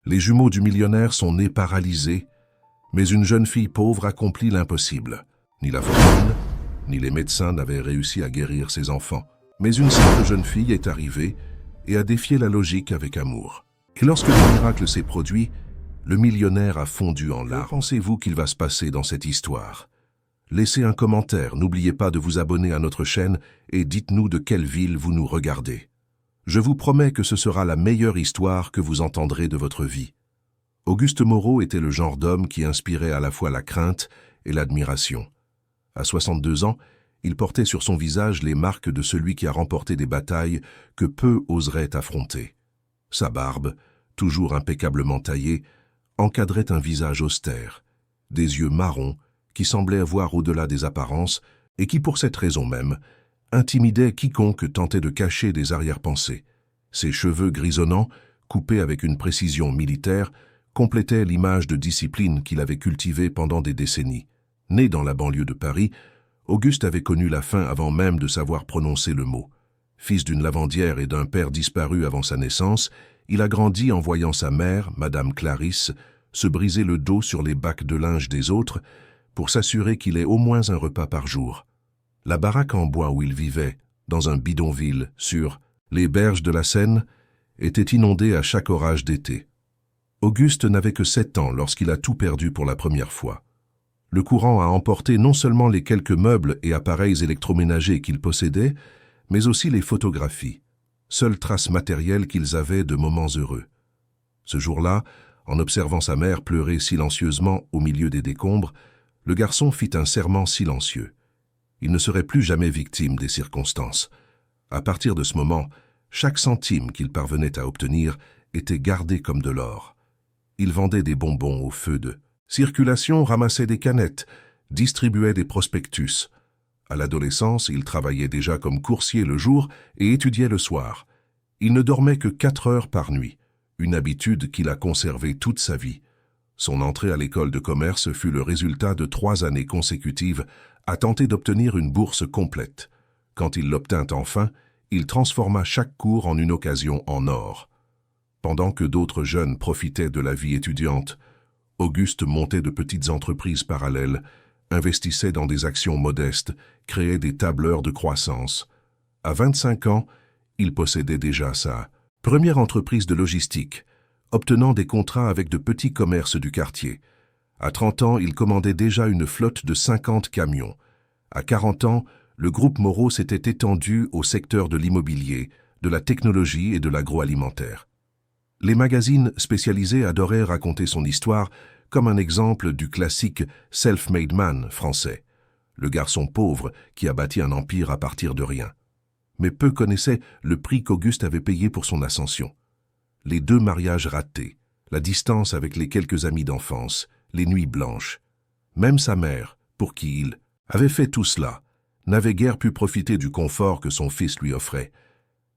Les jumeaux du millionnaire sont nés paralysés, mais une jeune fille pauvre accomplit l'impossible. Ni la fortune, ni les médecins n'avaient réussi à guérir ses enfants. Mais une simple jeune fille est arrivée et a défié la logique avec amour. Et lorsque le miracle s'est produit, le millionnaire a fondu en larmes. Que pensez-vous qu'il va se passer dans cette histoire? Laissez un commentaire, n'oubliez pas de vous abonner à notre chaîne et dites-nous de quelle ville vous nous regardez. Je vous promets que ce sera la meilleure histoire que vous entendrez de votre vie. Auguste Moreau était le genre d'homme qui inspirait à la fois la crainte et l'admiration. À 62 ans, il portait sur son visage les marques de celui qui a remporté des batailles que peu oseraient affronter. Sa barbe, toujours impeccablement taillée, encadrait un visage austère, des yeux marrons qui semblaient voir au-delà des apparences et qui, pour cette raison même, intimidaient quiconque tentait de cacher des arrière-pensées. Ses cheveux grisonnants, coupés avec une précision militaire, complétaient l'image de discipline qu'il avait cultivée pendant des décennies. Né dans la banlieue de Paris, Auguste avait connu la faim avant même de savoir prononcer le mot. Fils d'une lavandière et d'un père disparu avant sa naissance, il a grandi en voyant sa mère, Madame Clarisse, se briser le dos sur les bacs de linge des autres pour s'assurer qu'il ait au moins un repas par jour. La baraque en bois où il vivait, dans un bidonville, sur les berges de la Seine, était inondée à chaque orage d'été. Auguste n'avait que 7 ans lorsqu'il a tout perdu pour la première fois. Le courant a emporté non seulement les quelques meubles et appareils électroménagers qu'ils possédaient, mais aussi les photographies, seule trace matérielle qu'ils avaient de moments heureux. Ce jour-là, en observant sa mère pleurer silencieusement au milieu des décombres, le garçon fit un serment silencieux. Il ne serait plus jamais victime des circonstances. À partir de ce moment, chaque centime qu'il parvenait à obtenir était gardé comme de l'or. Il vendait des bonbons au feu de circulation, ramassait des canettes, distribuait des prospectus. À l'adolescence, il travaillait déjà comme coursier le jour et étudiait le soir. Il ne dormait que 4 heures par nuit, une habitude qu'il a conservée toute sa vie. Son entrée à l'école de commerce fut le résultat de 3 années consécutives à tenter d'obtenir une bourse complète. Quand il l'obtint enfin, il transforma chaque cours en une occasion en or. Pendant que d'autres jeunes profitaient de la vie étudiante, Auguste montait de petites entreprises parallèles, investissait dans des actions modestes, créait des tableurs de croissance. À 25 ans, il possédait déjà sa première entreprise de logistique, obtenant des contrats avec de petits commerces du quartier. À 30 ans, il commandait déjà une flotte de 50 camions. À 40 ans, le groupe Moreau s'était étendu au secteur de l'immobilier, de la technologie et de l'agroalimentaire. Les magazines spécialisés adoraient raconter son histoire comme un exemple du classique « self-made man » français, le garçon pauvre qui a bâti un empire à partir de rien. Mais peu connaissaient le prix qu'Auguste avait payé pour son ascension. Les 2 mariages ratés, la distance avec les quelques amis d'enfance, les nuits blanches. Même sa mère, pour qui il avait fait tout cela, n'avait guère pu profiter du confort que son fils lui offrait.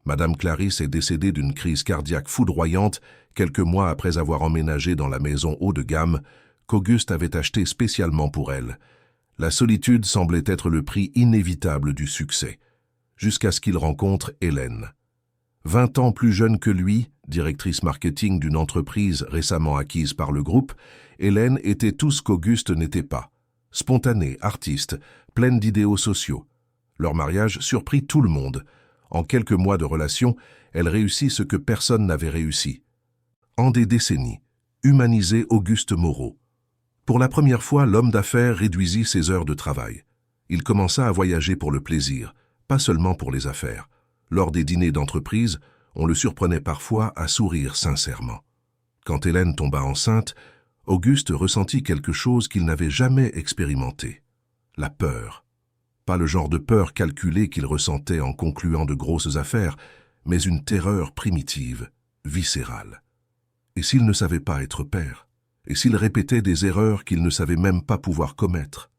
Madame Clarisse est décédée d'une crise cardiaque foudroyante quelques mois après avoir emménagé dans la maison haut de gamme qu'Auguste avait achetée spécialement pour elle. La solitude semblait être le prix inévitable du succès, jusqu'à ce qu'il rencontre Hélène. 20 ans plus jeune que lui, directrice marketing d'une entreprise récemment acquise par le groupe, Hélène était tout ce qu'Auguste n'était pas. Spontanée, artiste, pleine d'idéaux sociaux. Leur mariage surprit tout le monde. En quelques mois de relation, elle réussit ce que personne n'avait réussi. En des décennies, humaniser Auguste Moreau. Pour la première fois, l'homme d'affaires réduisit ses heures de travail. Il commença à voyager pour le plaisir, pas seulement pour les affaires. Lors des dîners d'entreprise, on le surprenait parfois à sourire sincèrement. Quand Hélène tomba enceinte, Auguste ressentit quelque chose qu'il n'avait jamais expérimenté. La peur. Pas le genre de peur calculée qu'il ressentait en concluant de grosses affaires, mais une terreur primitive, viscérale. Et s'il ne savait pas être père? Et s'il répétait des erreurs qu'il ne savait même pas pouvoir commettre?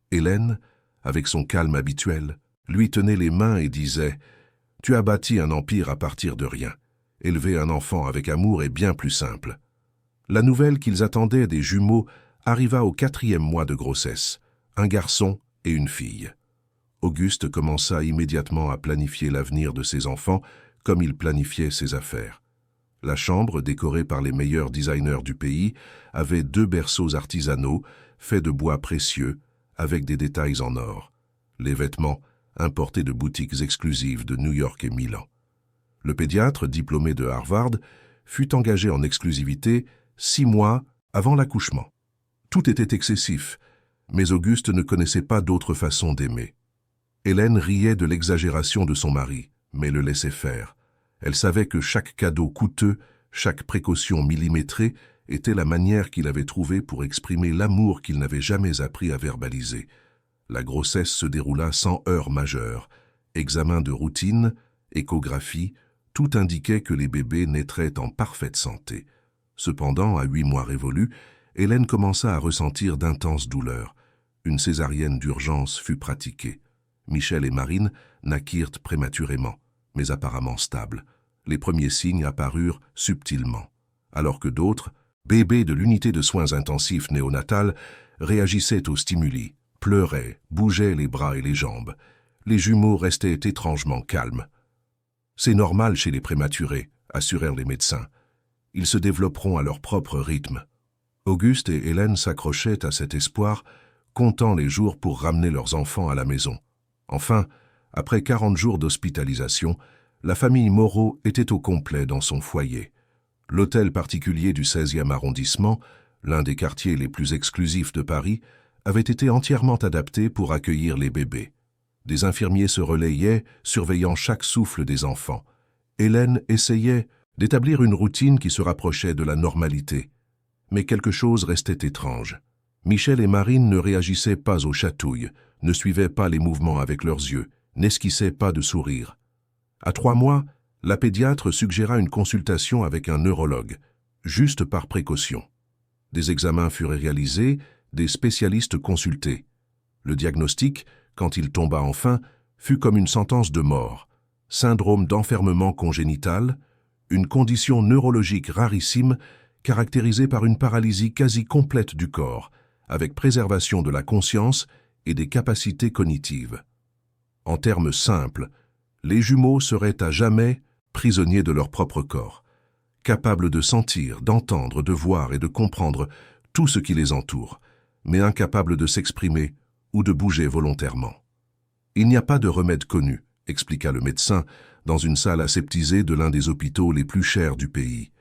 Hélène, avec son calme habituel, lui tenait les mains et disait « Tu as bâti un empire à partir de rien. Élever un enfant avec amour est bien plus simple. » La nouvelle qu'ils attendaient des jumeaux arriva au 4e mois de grossesse, un garçon et une fille. Auguste commença immédiatement à planifier l'avenir de ses enfants comme il planifiait ses affaires. La chambre, décorée par les meilleurs designers du pays, avait 2 berceaux artisanaux, faits de bois précieux, avec des détails en or. Les vêtements, importés de boutiques exclusives de New York et Milan. Le pédiatre, diplômé de Harvard, fut engagé en exclusivité 6 mois avant l'accouchement. Tout était excessif, mais Auguste ne connaissait pas d'autre façon d'aimer. Hélène riait de l'exagération de son mari, mais le laissait faire. Elle savait que chaque cadeau coûteux, chaque précaution millimétrée était la manière qu'il avait trouvée pour exprimer l'amour qu'il n'avait jamais appris à verbaliser. La grossesse se déroula sans heurts majeurs. Examen de routine, échographie, tout indiquait que les bébés naîtraient en parfaite santé. Cependant, à 8 mois révolus, Hélène commença à ressentir d'intenses douleurs. Une césarienne d'urgence fut pratiquée. Michel et Marine naquirent prématurément, mais apparemment stables. Les premiers signes apparurent subtilement, alors que d'autres, bébés de l'unité de soins intensifs néonatale, réagissaient aux stimuli, pleuraient, bougeaient les bras et les jambes. Les jumeaux restaient étrangement calmes. « C'est normal chez les prématurés », assurèrent les médecins. « Ils se développeront à leur propre rythme. » Auguste et Hélène s'accrochaient à cet espoir, comptant les jours pour ramener leurs enfants à la maison. Enfin, après 40 jours d'hospitalisation, la famille Moreau était au complet dans son foyer. L'hôtel particulier du 16e arrondissement, l'un des quartiers les plus exclusifs de Paris, avait été entièrement adapté pour accueillir les bébés. Des infirmiers se relayaient, surveillant chaque souffle des enfants. Hélène essayait d'établir une routine qui se rapprochait de la normalité. Mais quelque chose restait étrange. Michel et Marine ne réagissaient pas aux chatouilles, ne suivaient pas les mouvements avec leurs yeux, n'esquissaient pas de sourire. À 3 mois, la pédiatre suggéra une consultation avec un neurologue, juste par précaution. Des examens furent réalisés, des spécialistes consultés. Le diagnostic, quand il tomba enfin, fut comme une sentence de mort. Syndrome d'enfermement congénital, une condition neurologique rarissime caractérisée par une paralysie quasi complète du corps, avec préservation de la conscience et des capacités cognitives. En termes simples, les jumeaux seraient à jamais prisonniers de leur propre corps, capables de sentir, d'entendre, de voir et de comprendre tout ce qui les entoure, mais incapables de s'exprimer ou de bouger volontairement. Il n'y a pas de remède connu, expliqua le médecin dans une salle aseptisée de l'un des hôpitaux les plus chers du pays.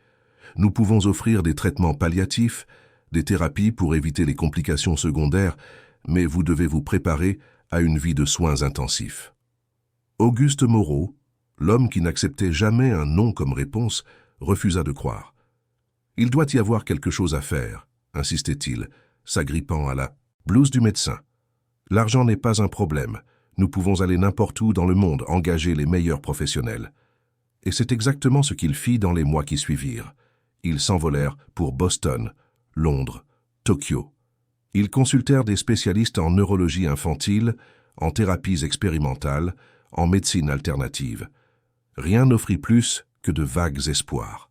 Nous pouvons offrir des traitements palliatifs, des thérapies pour éviter les complications secondaires, mais vous devez vous préparer à une vie de soins intensifs. Auguste Moreau, l'homme qui n'acceptait jamais un non comme réponse, refusa de croire. « Il doit y avoir quelque chose à faire », insistait-il, s'agrippant à la blouse du médecin. « L'argent n'est pas un problème. Nous pouvons aller n'importe où dans le monde, engager les meilleurs professionnels. » Et c'est exactement ce qu'il fit dans les mois qui suivirent. Ils s'envolèrent pour Boston, Londres, Tokyo. Ils consultèrent des spécialistes en neurologie infantile, en thérapies expérimentales, en médecine alternative. Rien n'offrit plus que de vagues espoirs.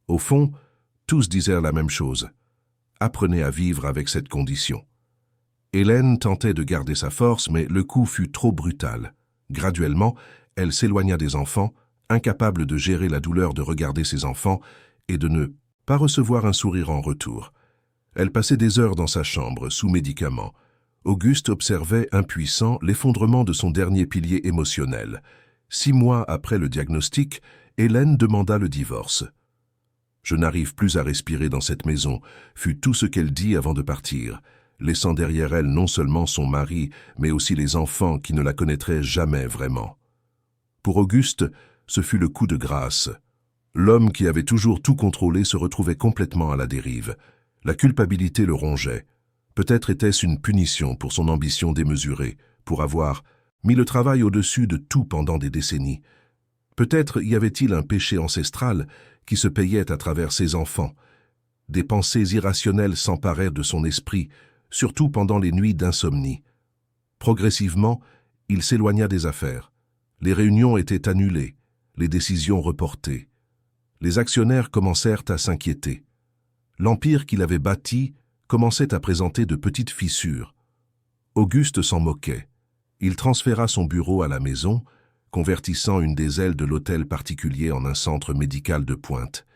Au fond, tous disaient la même chose. Apprenez à vivre avec cette condition. Hélène tentait de garder sa force, mais le coup fut trop brutal. Graduellement, elle s'éloigna des enfants, incapable de gérer la douleur de regarder ses enfants et de ne pas recevoir un sourire en retour. Elle passait des heures dans sa chambre, sous médicaments. Auguste observait, impuissant, l'effondrement de son dernier pilier émotionnel. 6 mois après le diagnostic, Hélène demanda le divorce. « Je n'arrive plus à respirer dans cette maison », fut tout ce qu'elle dit avant de partir, laissant derrière elle non seulement son mari, mais aussi les enfants qui ne la connaîtraient jamais vraiment. Pour Auguste, ce fut le coup de grâce. L'homme qui avait toujours tout contrôlé se retrouvait complètement à la dérive. La culpabilité le rongeait. Peut-être était-ce une punition pour son ambition démesurée, pour avoir mis le travail au-dessus de tout pendant des décennies. Peut-être y avait-il un péché ancestral qui se payait à travers ses enfants. Des pensées irrationnelles s'emparèrent de son esprit, surtout pendant les nuits d'insomnie. Progressivement, il s'éloigna des affaires. Les réunions étaient annulées, les décisions reportées. Les actionnaires commencèrent à s'inquiéter. L'empire qu'il avait bâti commençait à présenter de petites fissures. Auguste s'en moquait. Il transféra son bureau à la maison, convertissant une des ailes de l'hôtel particulier en un centre médical de pointe.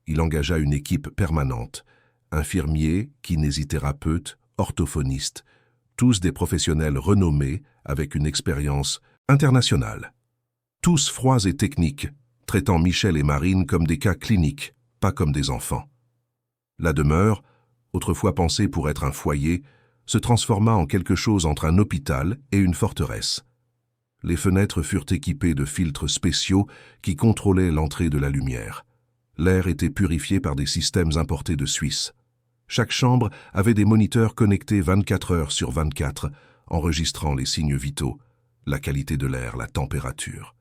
Il engagea une équipe permanente, infirmiers, kinésithérapeutes, orthophonistes, tous des professionnels renommés avec une expérience internationale. Tous froids et techniques, traitant Michel et Marine comme des cas cliniques, pas comme des enfants. La demeure, autrefois pensée pour être un foyer, se transforma en quelque chose entre un hôpital et une forteresse. Les fenêtres furent équipées de filtres spéciaux qui contrôlaient l'entrée de la lumière. L'air était purifié par des systèmes importés de Suisse. Chaque chambre avait des moniteurs connectés 24 heures sur 24, enregistrant les signes vitaux, la qualité de l'air, la température.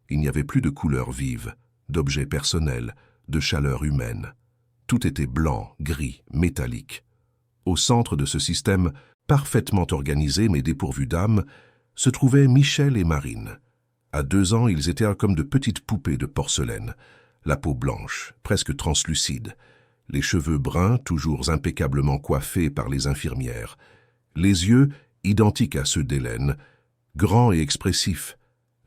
Il n'y avait plus de couleurs vives, d'objets personnels, de chaleur humaine. Tout était blanc, gris, métallique. Au centre de ce système, parfaitement organisé mais dépourvu d'âme, se trouvaient Michel et Marine. À 2 ans, ils étaient comme de petites poupées de porcelaine, la peau blanche, presque translucide, les cheveux bruns, toujours impeccablement coiffés par les infirmières, les yeux, identiques à ceux d'Hélène, grands et expressifs,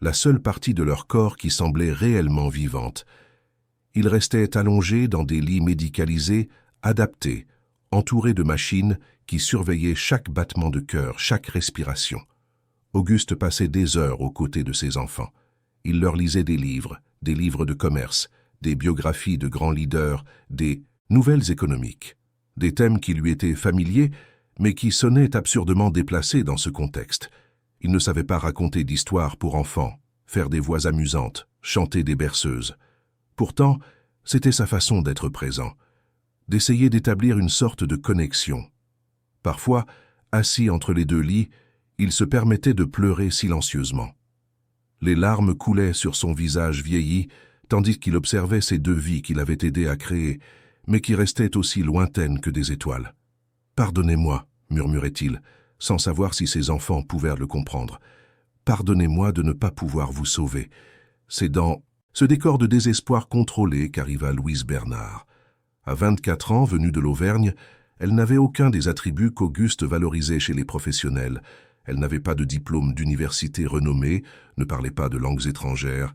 la seule partie de leur corps qui semblait réellement vivante. Ils restaient allongés dans des lits médicalisés, adaptés, entourés de machines qui surveillaient chaque battement de cœur, chaque respiration. Auguste passait des heures aux côtés de ses enfants. Il leur lisait des livres de commerce, des biographies de grands leaders, des nouvelles économiques, des thèmes qui lui étaient familiers, mais qui sonnaient absurdement déplacés dans ce contexte. Il ne savait pas raconter d'histoires pour enfants, faire des voix amusantes, chanter des berceuses. Pourtant, c'était sa façon d'être présent, d'essayer d'établir une sorte de connexion. Parfois, assis entre les 2 lits, il se permettait de pleurer silencieusement. Les larmes coulaient sur son visage vieilli, tandis qu'il observait ces 2 vies qu'il avait aidé à créer, mais qui restaient aussi lointaines que des étoiles. « Pardonnez-moi », murmurait-il, sans savoir si ses enfants pouvaient le comprendre. « Pardonnez-moi de ne pas pouvoir vous sauver. » C'est dans ce décor de désespoir contrôlé qu'arriva Louise Bernard. À 24 ans, venue de l'Auvergne, elle n'avait aucun des attributs qu'Auguste valorisait chez les professionnels. Elle n'avait pas de diplôme d'université renommée, ne parlait pas de langues étrangères,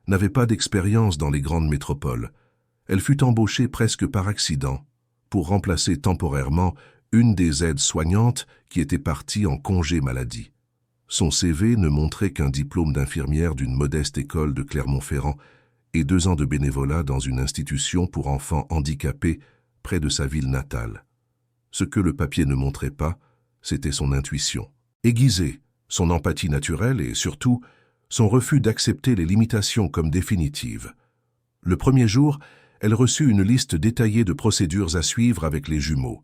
n'avait pas d'expérience dans les grandes métropoles. Elle fut embauchée presque par accident pour remplacer temporairement une des aides-soignantes qui était partie en congé maladie. Son CV ne montrait qu'un diplôme d'infirmière d'une modeste école de Clermont-Ferrand et 2 ans de bénévolat dans une institution pour enfants handicapés près de sa ville natale. Ce que le papier ne montrait pas, c'était son intuition. Aiguisée, son empathie naturelle et surtout, son refus d'accepter les limitations comme définitives. Le premier jour, elle reçut une liste détaillée de procédures à suivre avec les jumeaux.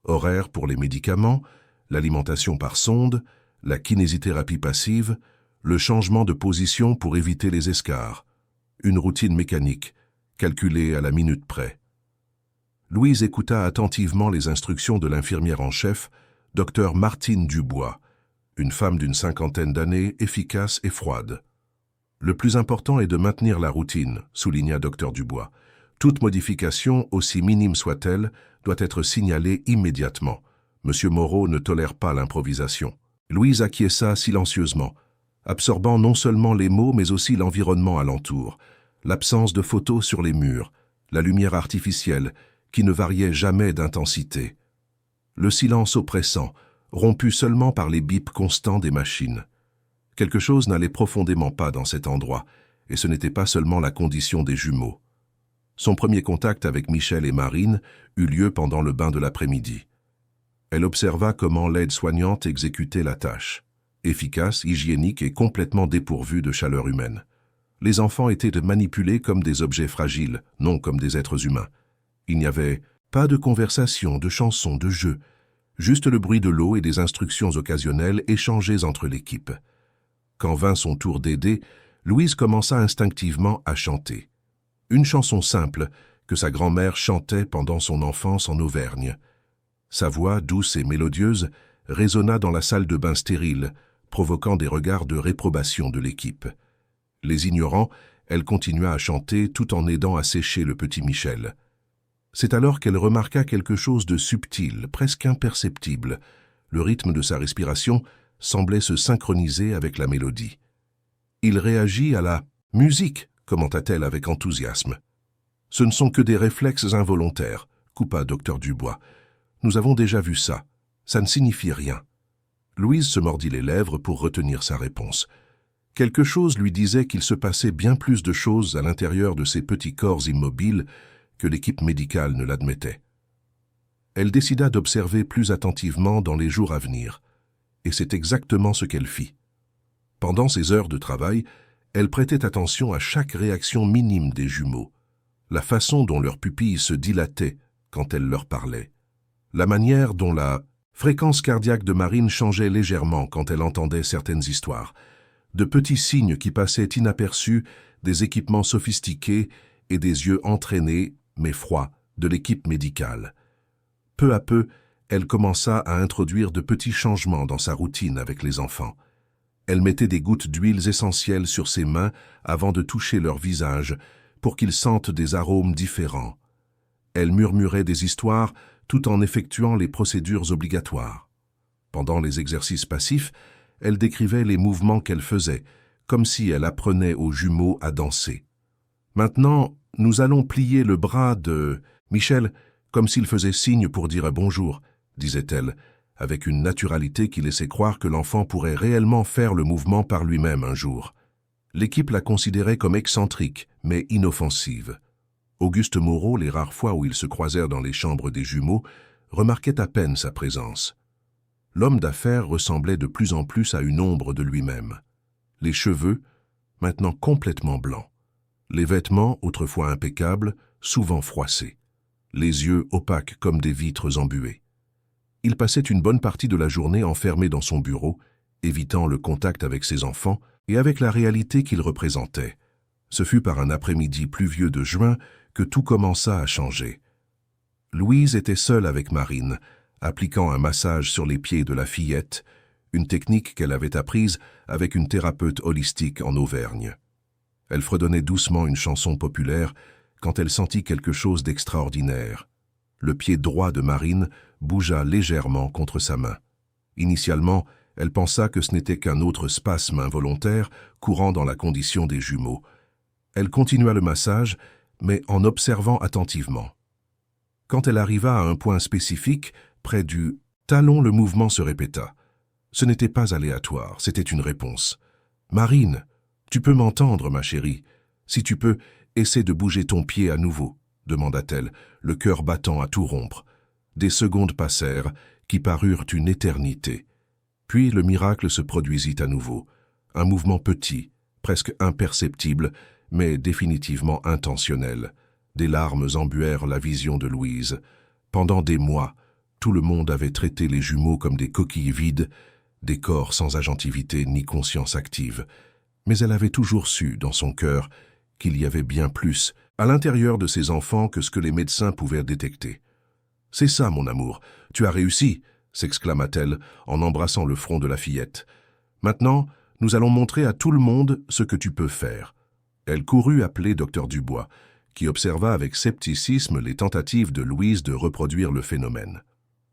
Horaires pour les médicaments, l'alimentation par sonde, la kinésithérapie passive, le changement de position pour éviter les escarres, une routine mécanique, calculée à la minute près. Louise écouta attentivement les instructions de l'infirmière en chef, Dr Martine Dubois, une femme d'une 50aine d'années, efficace et froide. « Le plus important est de maintenir la routine », souligna Dr Dubois. « Toute modification, aussi minime soit-elle, doit être signalée immédiatement. Monsieur Moreau ne tolère pas l'improvisation. » Louise acquiesça silencieusement, absorbant non seulement les mots mais aussi l'environnement alentour, l'absence de photos sur les murs, la lumière artificielle qui ne variait jamais d'intensité. Le silence oppressant, rompu seulement par les bips constants des machines. Quelque chose n'allait profondément pas dans cet endroit, et ce n'était pas seulement la condition des jumeaux. Son premier contact avec Michel et Marine eut lieu pendant le bain de l'après-midi. Elle observa comment l'aide-soignante exécutait la tâche, efficace, hygiénique et complètement dépourvue de chaleur humaine. Les enfants étaient manipulés comme des objets fragiles, non comme des êtres humains. Il n'y avait pas de conversation, de chansons, de jeux, juste le bruit de l'eau et des instructions occasionnelles échangées entre l'équipe. Quand vint son tour d'aider, Louise commença instinctivement à chanter. Une chanson simple que sa grand-mère chantait pendant son enfance en Auvergne. Sa voix, douce et mélodieuse, résonna dans la salle de bain stérile, provoquant des regards de réprobation de l'équipe. Les ignorant, elle continua à chanter tout en aidant à sécher le petit Michel. C'est alors qu'elle remarqua quelque chose de subtil, presque imperceptible. Le rythme de sa respiration semblait se synchroniser avec la mélodie. « Il réagit à la musique », commenta-t-elle avec enthousiasme. Ce ne sont que des réflexes involontaires, coupa Dr Dubois. Nous avons déjà vu ça. Ça ne signifie rien. Louise se mordit les lèvres pour retenir sa réponse. Quelque chose lui disait qu'il se passait bien plus de choses à l'intérieur de ces petits corps immobiles que l'équipe médicale ne l'admettait. Elle décida d'observer plus attentivement dans les jours à venir, et c'est exactement ce qu'elle fit. Pendant ses heures de travail, elle prêtait attention à chaque réaction minime des jumeaux, la façon dont leurs pupilles se dilataient quand elle leur parlait, la manière dont la fréquence cardiaque de Marine changeait légèrement quand elle entendait certaines histoires, de petits signes qui passaient inaperçus des équipements sophistiqués et des yeux entraînés, mais froids, de l'équipe médicale. Peu à peu, elle commença à introduire de petits changements dans sa routine avec les enfants. Elle mettait des gouttes d'huiles essentielles sur ses mains avant de toucher leur visage pour qu'ils sentent des arômes différents. Elle murmurait des histoires tout en effectuant les procédures obligatoires. Pendant les exercices passifs, elle décrivait les mouvements qu'elle faisait, comme si elle apprenait aux jumeaux à danser. « Maintenant, nous allons plier le bras de Michel, comme s'il faisait signe pour dire bonjour, » disait-elle, avec une naturalité qui laissait croire que l'enfant pourrait réellement faire le mouvement par lui-même un jour. L'équipe la considérait comme excentrique, mais inoffensive. Auguste Moreau, les rares fois où ils se croisèrent dans les chambres des jumeaux, remarquait à peine sa présence. L'homme d'affaires ressemblait de plus en plus à une ombre de lui-même. Les cheveux, maintenant complètement blancs. Les vêtements, autrefois impeccables, souvent froissés. Les yeux opaques comme des vitres embuées. Il passait une bonne partie de la journée enfermé dans son bureau, évitant le contact avec ses enfants et avec la réalité qu'il représentait. Ce fut par un après-midi pluvieux de juin que tout commença à changer. Louise était seule avec Marine, appliquant un massage sur les pieds de la fillette, une technique qu'elle avait apprise avec une thérapeute holistique en Auvergne. Elle fredonnait doucement une chanson populaire quand elle sentit quelque chose d'extraordinaire. Le pied droit de Marine bougea légèrement contre sa main. Initialement, elle pensa que ce n'était qu'un autre spasme involontaire courant dans la condition des jumeaux. Elle continua le massage, mais en observant attentivement. Quand elle arriva à un point spécifique, près du talon, le mouvement se répéta. Ce n'était pas aléatoire, c'était une réponse. « Marine, tu peux m'entendre, ma chérie. Si tu peux, essaie de bouger ton pied à nouveau, » demanda-t-elle, le cœur battant à tout rompre. Des secondes passèrent, qui parurent une éternité. Puis le miracle se produisit à nouveau. Un mouvement petit, presque imperceptible, mais définitivement intentionnel. Des larmes embuèrent la vision de Louise. Pendant des mois, tout le monde avait traité les jumeaux comme des coquilles vides, des corps sans agentivité ni conscience active. Mais elle avait toujours su, dans son cœur, qu'il y avait bien plus à l'intérieur de ces enfants que ce que les médecins pouvaient détecter. « C'est ça, mon amour, tu as réussi !» s'exclama-t-elle en embrassant le front de la fillette. « Maintenant, nous allons montrer à tout le monde ce que tu peux faire. » Elle courut appeler Dr Dubois, qui observa avec scepticisme les tentatives de Louise de reproduire le phénomène.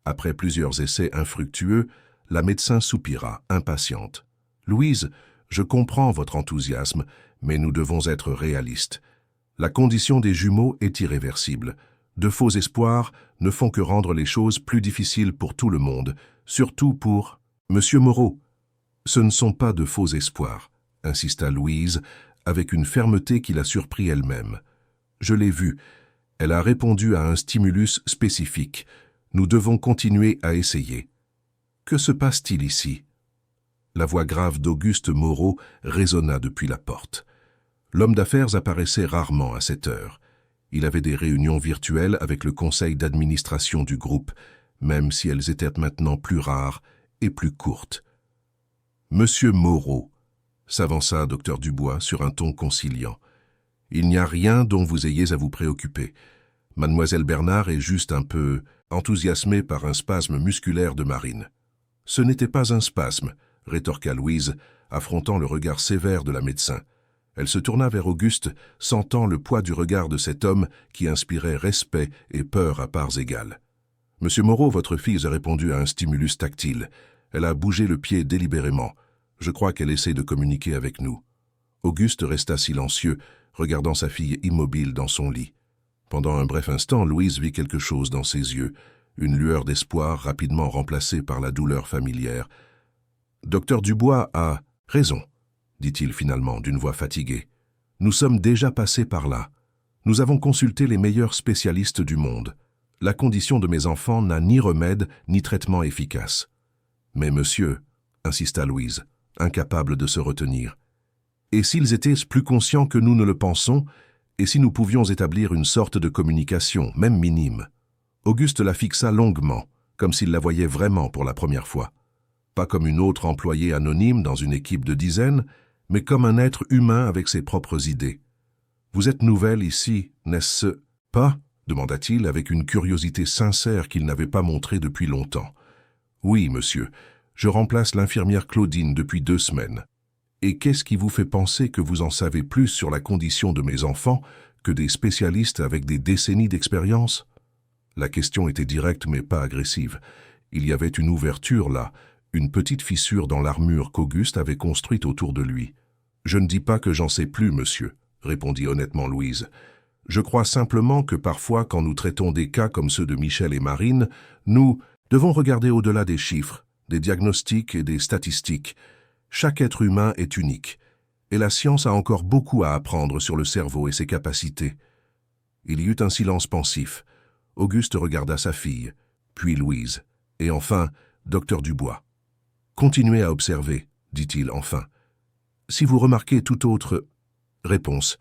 Après plusieurs essais infructueux, la médecin soupira, impatiente. « Louise, je comprends votre enthousiasme, mais nous devons être réalistes. La condition des jumeaux est irréversible. De faux espoirs ne font que rendre les choses plus difficiles pour tout le monde, surtout pour... Monsieur Moreau. Ce ne sont pas de faux espoirs, insista Louise, avec une fermeté qui la surprit elle-même. Je l'ai vue. Elle a répondu à un stimulus spécifique. Nous devons continuer à essayer. Que se passe-t-il ici? La voix grave d'Auguste Moreau résonna depuis la porte. L'homme d'affaires apparaissait rarement à cette heure. Il avait des réunions virtuelles avec le conseil d'administration du groupe, même si elles étaient maintenant plus rares et plus courtes. « Monsieur Moreau », s'avança Dr Dubois sur un ton conciliant. « Il n'y a rien dont vous ayez à vous préoccuper. Mademoiselle Bernard est juste un peu enthousiasmée par un spasme musculaire de Marine. » « Ce n'était pas un spasme, » rétorqua Louise, affrontant le regard sévère de la médecin. Elle se tourna vers Auguste, sentant le poids du regard de cet homme qui inspirait respect et peur à parts égales. « Monsieur Moreau, votre fille a répondu à un stimulus tactile. Elle a bougé le pied délibérément. Je crois qu'elle essaie de communiquer avec nous. » Auguste resta silencieux, regardant sa fille immobile dans son lit. Pendant un bref instant, Louise vit quelque chose dans ses yeux, une lueur d'espoir rapidement remplacée par la douleur familière. « Docteur Dubois a raison, dit-il finalement d'une voix fatiguée. Nous sommes déjà passés par là. Nous avons consulté les meilleurs spécialistes du monde. La condition de mes enfants n'a ni remède ni traitement efficace. Mais monsieur, insista Louise, incapable de se retenir, et s'ils étaient plus conscients que nous ne le pensons, et si nous pouvions établir une sorte de communication, même minime? Auguste la fixa longuement, comme s'il la voyait vraiment pour la première fois. Pas comme une autre employée anonyme dans une équipe de dizaines, mais comme un être humain avec ses propres idées. « Vous êtes nouvelle ici, n'est-ce pas ?» demanda-t-il avec une curiosité sincère qu'il n'avait pas montrée depuis longtemps. « Oui, monsieur. Je remplace l'infirmière Claudine depuis 2 semaines. Et qu'est-ce qui vous fait penser que vous en savez plus sur la condition de mes enfants que des spécialistes avec des décennies d'expérience ?» La question était directe mais pas agressive. Il y avait une ouverture là, une petite fissure dans l'armure qu'Auguste avait construite autour de lui. « Je ne dis pas que j'en sais plus, monsieur, » répondit honnêtement Louise. « Je crois simplement que parfois, quand nous traitons des cas comme ceux de Michel et Marine, nous devons regarder au-delà des chiffres, des diagnostics et des statistiques. Chaque être humain est unique, et la science a encore beaucoup à apprendre sur le cerveau et ses capacités. » Il y eut un silence pensif. Auguste regarda sa fille, puis Louise, et enfin, docteur Dubois. « Continuez à observer, dit-il enfin. Si vous remarquez toute autre réponse,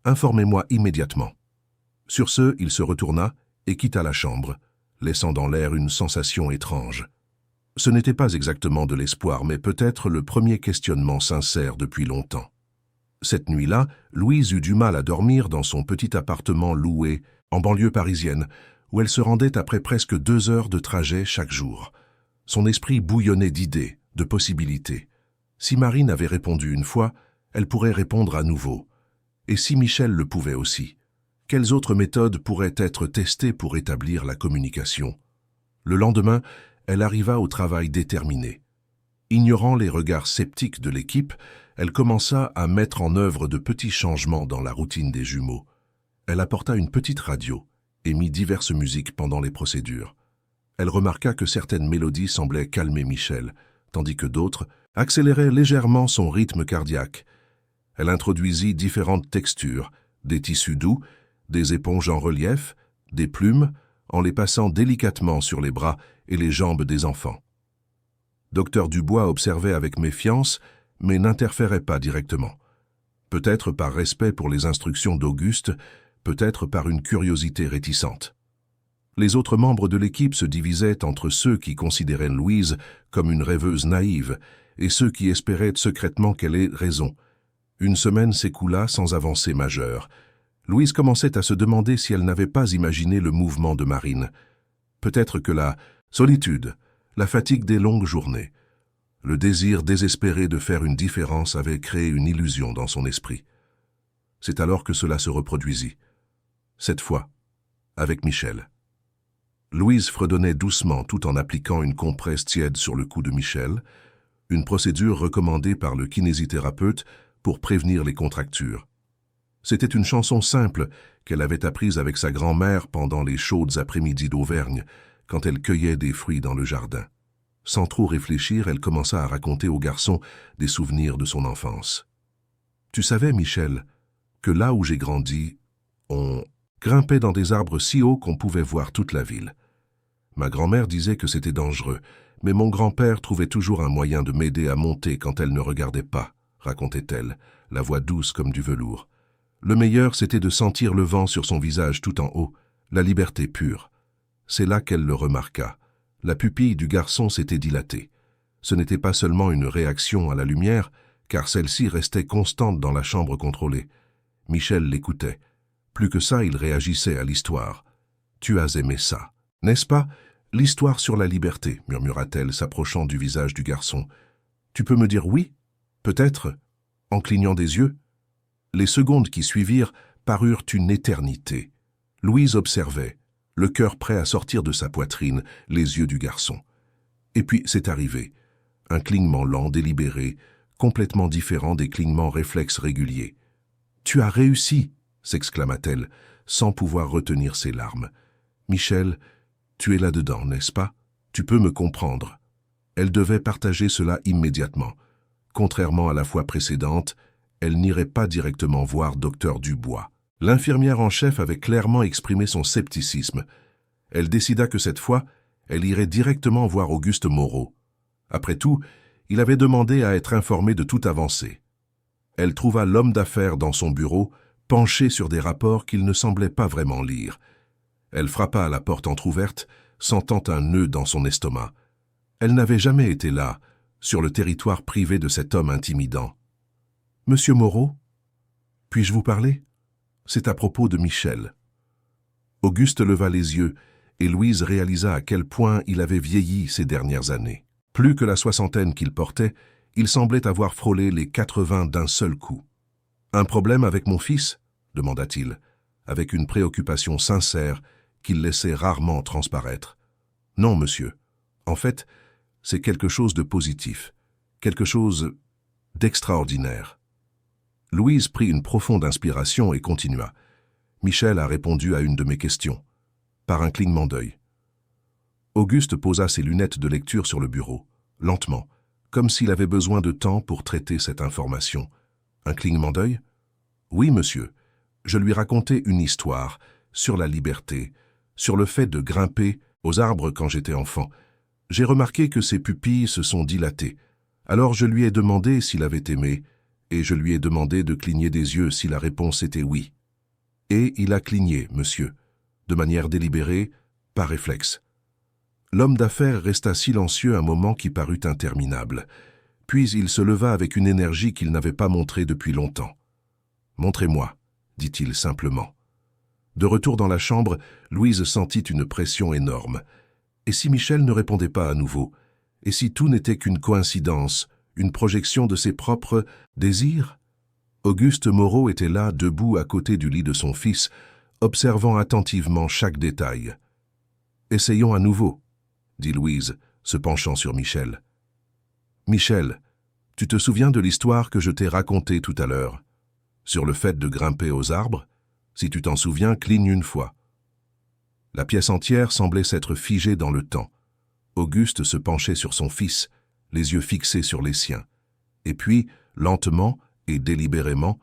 informez-moi immédiatement. » Sur ce, il se retourna et quitta la chambre, laissant dans l'air une sensation étrange. Ce n'était pas exactement de l'espoir, mais peut-être le premier questionnement sincère depuis longtemps. Cette nuit-là, Louise eut du mal à dormir dans son petit appartement loué en banlieue parisienne, où elle se rendait après presque 2 heures de trajet chaque jour. Son esprit bouillonnait d'idées, de possibilités. Si Marine avait répondu une fois, elle pourrait répondre à nouveau. Et si Michel le pouvait aussi, quelles autres méthodes pourraient être testées pour établir la communication? Le lendemain, elle arriva au travail déterminée. Ignorant les regards sceptiques de l'équipe, elle commença à mettre en œuvre de petits changements dans la routine des jumeaux. Elle apporta une petite radio et mit diverses musiques pendant les procédures. Elle remarqua que certaines mélodies semblaient calmer Michel, tandis que d'autres accéléraient légèrement son rythme cardiaque. Elle introduisit différentes textures, des tissus doux, des éponges en relief, des plumes, en les passant délicatement sur les bras et les jambes des enfants. Docteur Dubois observait avec méfiance, mais n'interférait pas directement. Peut-être par respect pour les instructions d'Auguste, peut-être par une curiosité réticente. Les autres membres de l'équipe se divisaient entre ceux qui considéraient Louise comme une rêveuse naïve et ceux qui espéraient secrètement qu'elle ait raison. Une semaine s'écoula sans avancée majeure. Louise commençait à se demander si elle n'avait pas imaginé le mouvement de Marine. Peut-être que la solitude, la fatigue des longues journées, le désir désespéré de faire une différence avait créé une illusion dans son esprit. C'est alors que cela se reproduisit. Cette fois, avec Michel. Louise fredonnait doucement tout en appliquant une compresse tiède sur le cou de Michel, une procédure recommandée par le kinésithérapeute pour prévenir les contractures. C'était une chanson simple qu'elle avait apprise avec sa grand-mère pendant les chaudes après-midi d'Auvergne, quand elle cueillait des fruits dans le jardin. Sans trop réfléchir, elle commença à raconter au garçon des souvenirs de son enfance. « Tu savais, Michel, que là où j'ai grandi, on grimpait dans des arbres si hauts qu'on pouvait voir toute la ville. Ma grand-mère disait que c'était dangereux, mais mon grand-père trouvait toujours un moyen de m'aider à monter quand elle ne regardait pas, racontait-elle, la voix douce comme du velours. Le meilleur, c'était de sentir le vent sur son visage tout en haut, la liberté pure. C'est là qu'elle le remarqua. La pupille du garçon s'était dilatée. Ce n'était pas seulement une réaction à la lumière, car celle-ci restait constante dans la chambre contrôlée. Michel l'écoutait. Plus que ça, il réagissait à l'histoire. « Tu as aimé ça, n'est-ce pas? L'histoire sur la liberté, » murmura-t-elle, s'approchant du visage du garçon. « Tu peux me dire oui? Peut-être? En clignant des yeux ?» Les secondes qui suivirent parurent une éternité. Louise observait, le cœur prêt à sortir de sa poitrine, les yeux du garçon. Et puis c'est arrivé. Un clignement lent, délibéré, complètement différent des clignements réflexes réguliers. « Tu as réussi !» s'exclama-t-elle, sans pouvoir retenir ses larmes. « Michel, tu es là-dedans, n'est-ce pas? Tu peux me comprendre. » Elle devait partager cela immédiatement. Contrairement à la fois précédente, elle n'irait pas directement voir Dr Dubois. L'infirmière en chef avait clairement exprimé son scepticisme. Elle décida que cette fois, elle irait directement voir Auguste Moreau. Après tout, il avait demandé à être informé de toute avancée. Elle trouva l'homme d'affaires dans son bureau, penché sur des rapports qu'il ne semblait pas vraiment lire. Elle frappa à la porte entr'ouverte, sentant un nœud dans son estomac. Elle n'avait jamais été là, sur le territoire privé de cet homme intimidant. « Monsieur Moreau, puis-je vous parler? C'est à propos de Michel. » Auguste leva les yeux, et Louise réalisa à quel point il avait vieilli ces dernières années. Plus que la soixantaine qu'il portait, il semblait avoir frôlé les 80 d'un seul coup. « Un problème avec mon fils ?» demanda-t-il, avec une préoccupation sincère qu'il laissait rarement transparaître. « Non, monsieur. En fait, c'est quelque chose de positif, quelque chose d'extraordinaire. » Louise prit une profonde inspiration et continua. « Michel a répondu à une de mes questions, par un clignement d'œil. » Auguste posa ses lunettes de lecture sur le bureau, lentement, comme s'il avait besoin de temps pour traiter cette information. « Un clignement d'œil? »« Oui, monsieur. Je lui racontais une histoire sur la liberté, sur le fait de grimper aux arbres quand j'étais enfant. J'ai remarqué que ses pupilles se sont dilatées. Alors je lui ai demandé s'il avait aimé, et je lui ai demandé de cligner des yeux si la réponse était oui. Et il a cligné, monsieur, de manière délibérée, par réflexe. » L'homme d'affaires resta silencieux un moment qui parut interminable. Puis il se leva avec une énergie qu'il n'avait pas montrée depuis longtemps. « Montrez-moi, » dit-il simplement. De retour dans la chambre, Louise sentit une pression énorme. Et si Michel ne répondait pas à nouveau? Et si tout n'était qu'une coïncidence, une projection de ses propres désirs? Auguste Moreau était là, debout à côté du lit de son fils, observant attentivement chaque détail. « Essayons à nouveau, » dit Louise, se penchant sur Michel. « Michel, tu te souviens de l'histoire que je t'ai racontée tout à l'heure, sur le fait de grimper aux arbres? Si tu t'en souviens, cligne une fois. » La pièce entière semblait s'être figée dans le temps. Auguste se penchait sur son fils, les yeux fixés sur les siens. Et puis, lentement et délibérément,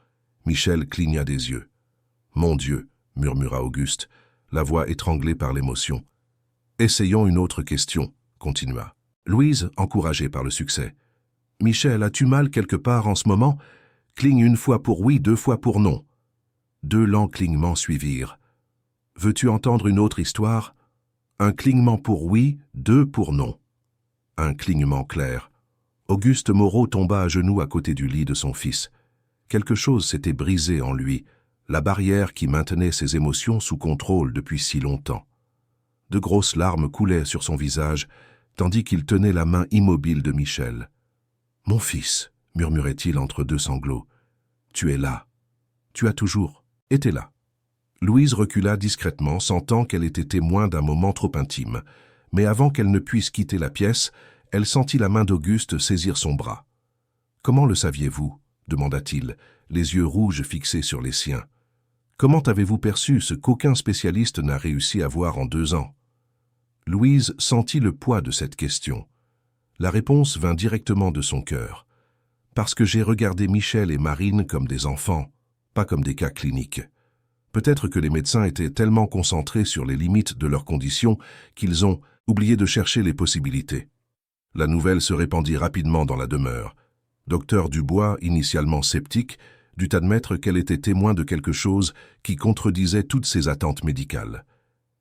Michel cligna des yeux. « Mon Dieu !» murmura Auguste, la voix étranglée par l'émotion. « Essayons une autre question, » continua. Louise, encouragée par le succès. « Michel, as-tu mal quelque part en ce moment? Cligne une fois pour oui, 2 fois pour non. » 2 lents clignements suivirent. « Veux-tu entendre une autre histoire? Un clignement pour oui, 2 pour non. » Un clignement clair. Auguste Moreau tomba à genoux à côté du lit de son fils. Quelque chose s'était brisé en lui, la barrière qui maintenait ses émotions sous contrôle depuis si longtemps. De grosses larmes coulaient sur son visage, tandis qu'il tenait la main immobile de Michel. « Mon fils, » murmurait-il entre 2 sanglots, « tu es là. Tu as toujours été là. » Louise recula discrètement, sentant qu'elle était témoin d'un moment trop intime. Mais avant qu'elle ne puisse quitter la pièce, elle sentit la main d'Auguste saisir son bras. « Comment le saviez-vous » demanda-t-il, les yeux rouges fixés sur les siens. « Comment avez-vous perçu ce qu'aucun spécialiste n'a réussi à voir en 2 ans ?» Louise sentit le poids de cette question. La réponse vint directement de son cœur. « Parce que j'ai regardé Michel et Marine comme des enfants, pas comme des cas cliniques. Peut-être que les médecins étaient tellement concentrés sur les limites de leurs conditions qu'ils ont oublié de chercher les possibilités. » La nouvelle se répandit rapidement dans la demeure. Dr Dubois, initialement sceptique, dut admettre qu'elle était témoin de quelque chose qui contredisait toutes ses attentes médicales.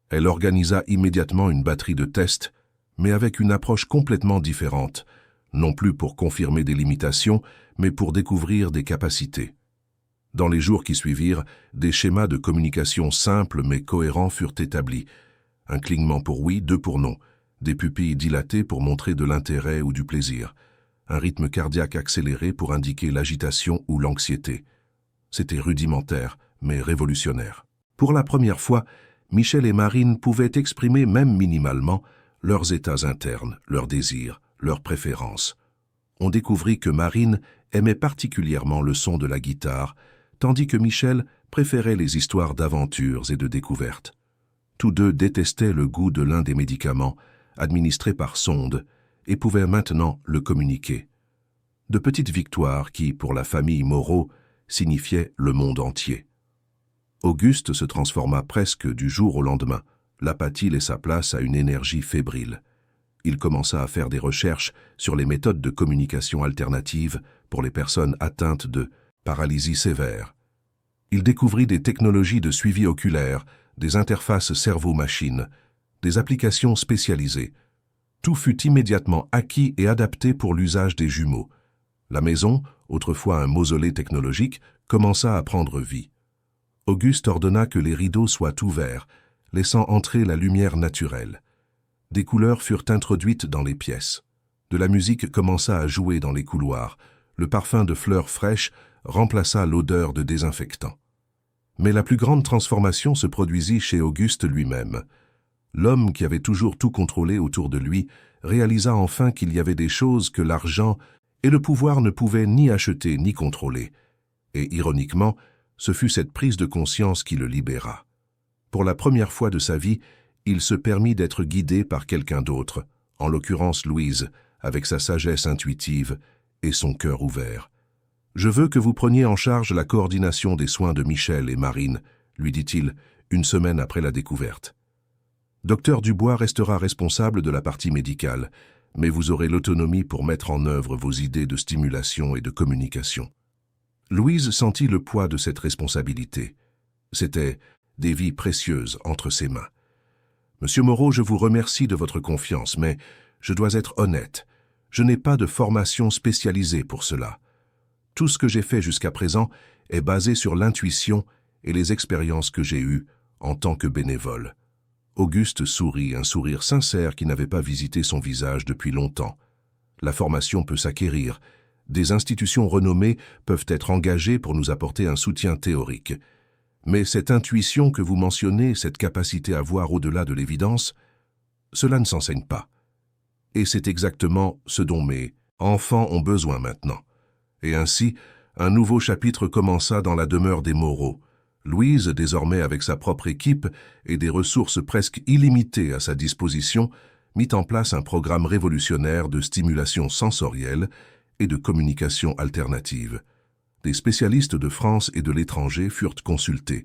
Elle organisa immédiatement une batterie de tests, mais avec une approche complètement différente, non plus pour confirmer des limitations, mais pour découvrir des capacités. Dans les jours qui suivirent, des schémas de communication simples mais cohérents furent établis. Un clignement pour oui, 2 pour non, des pupilles dilatées pour montrer de l'intérêt ou du plaisir, un rythme cardiaque accéléré pour indiquer l'agitation ou l'anxiété. C'était rudimentaire, mais révolutionnaire. Pour la première fois, Michel et Marine pouvaient exprimer même minimalement leurs états internes, leurs désirs, leurs préférences. On découvrit que Marine aimait particulièrement le son de la guitare, tandis que Michel préférait les histoires d'aventures et de découvertes. Tous deux détestaient le goût de l'un des médicaments, administrés par sonde, et pouvaient maintenant le communiquer. De petites victoires qui, pour la famille Moreau, signifiaient le monde entier. Auguste se transforma presque du jour au lendemain. L'apathie laissa place à une énergie fébrile. Il commença à faire des recherches sur les méthodes de communication alternatives pour les personnes atteintes de paralysie sévère. Il découvrit des technologies de suivi oculaire, des interfaces cerveau-machine, des applications spécialisées. Tout fut immédiatement acquis et adapté pour l'usage des jumeaux. La maison, autrefois un mausolée technologique, commença à prendre vie. Auguste ordonna que les rideaux soient ouverts, laissant entrer la lumière naturelle. Des couleurs furent introduites dans les pièces. De la musique commença à jouer dans les couloirs. Le parfum de fleurs fraîches remplaça l'odeur de désinfectant. Mais la plus grande transformation se produisit chez Auguste lui-même. L'homme qui avait toujours tout contrôlé autour de lui réalisa enfin qu'il y avait des choses que l'argent et le pouvoir ne pouvaient ni acheter ni contrôler. Et ironiquement, ce fut cette prise de conscience qui le libéra. Pour la première fois de sa vie, il se permit d'être guidé par quelqu'un d'autre, en l'occurrence Louise, avec sa sagesse intuitive et son cœur ouvert. « Je veux que vous preniez en charge la coordination des soins de Michel et Marine », lui dit-il, une semaine après la découverte. « Docteur Dubois restera responsable de la partie médicale, mais vous aurez l'autonomie pour mettre en œuvre vos idées de stimulation et de communication. » Louise sentit le poids de cette responsabilité. C'était des vies précieuses entre ses mains. « Monsieur Moreau, je vous remercie de votre confiance, mais je dois être honnête. Je n'ai pas de formation spécialisée pour cela. Tout ce que j'ai fait jusqu'à présent est basé sur l'intuition et les expériences que j'ai eues en tant que bénévole. » Auguste sourit, un sourire sincère qui n'avait pas visité son visage depuis longtemps. La formation peut s'acquérir. Des institutions renommées peuvent être engagées pour nous apporter un soutien théorique. Mais cette intuition que vous mentionnez, cette capacité à voir au-delà de l'évidence, cela ne s'enseigne pas. Et c'est exactement ce dont mes enfants ont besoin maintenant. Et ainsi, un nouveau chapitre commença dans la demeure des Moreau. Louise, désormais avec sa propre équipe et des ressources presque illimitées à sa disposition, mit en place un programme révolutionnaire de stimulation sensorielle et de communication alternative. Des spécialistes de France et de l'étranger furent consultés,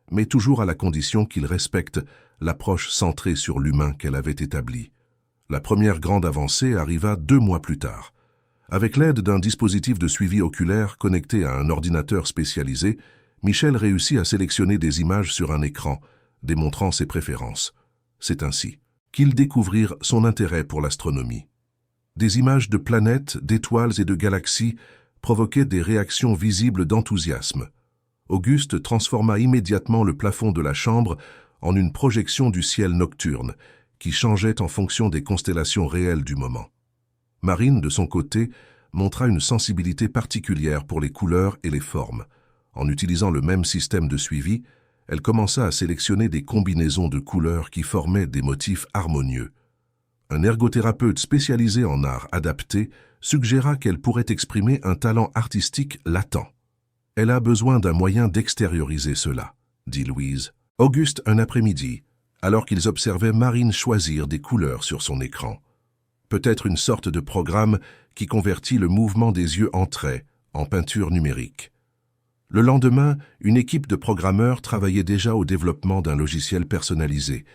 mais toujours à la condition qu'ils respectent l'approche centrée sur l'humain qu'elle avait établie. La première grande avancée arriva 2 mois plus tard. Avec l'aide d'un dispositif de suivi oculaire connecté à un ordinateur spécialisé, Michel réussit à sélectionner des images sur un écran, démontrant ses préférences. C'est ainsi qu'ils découvrirent son intérêt pour l'astronomie. Des images de planètes, d'étoiles et de galaxies provoquaient des réactions visibles d'enthousiasme. Auguste transforma immédiatement le plafond de la chambre en une projection du ciel nocturne, qui changeait en fonction des constellations réelles du moment. Marine, de son côté, montra une sensibilité particulière pour les couleurs et les formes. En utilisant le même système de suivi, elle commença à sélectionner des combinaisons de couleurs qui formaient des motifs harmonieux. Un ergothérapeute spécialisé en art adapté suggéra qu'elle pourrait exprimer un talent artistique latent. « Elle a besoin d'un moyen d'extérioriser cela », dit Louise. Auguste, un après-midi, alors qu'ils observaient Marine choisir des couleurs sur son écran. Peut-être une sorte de programme qui convertit le mouvement des yeux en traits, en peinture numérique. Le lendemain, une équipe de programmeurs travaillait déjà au développement d'un logiciel personnalisé.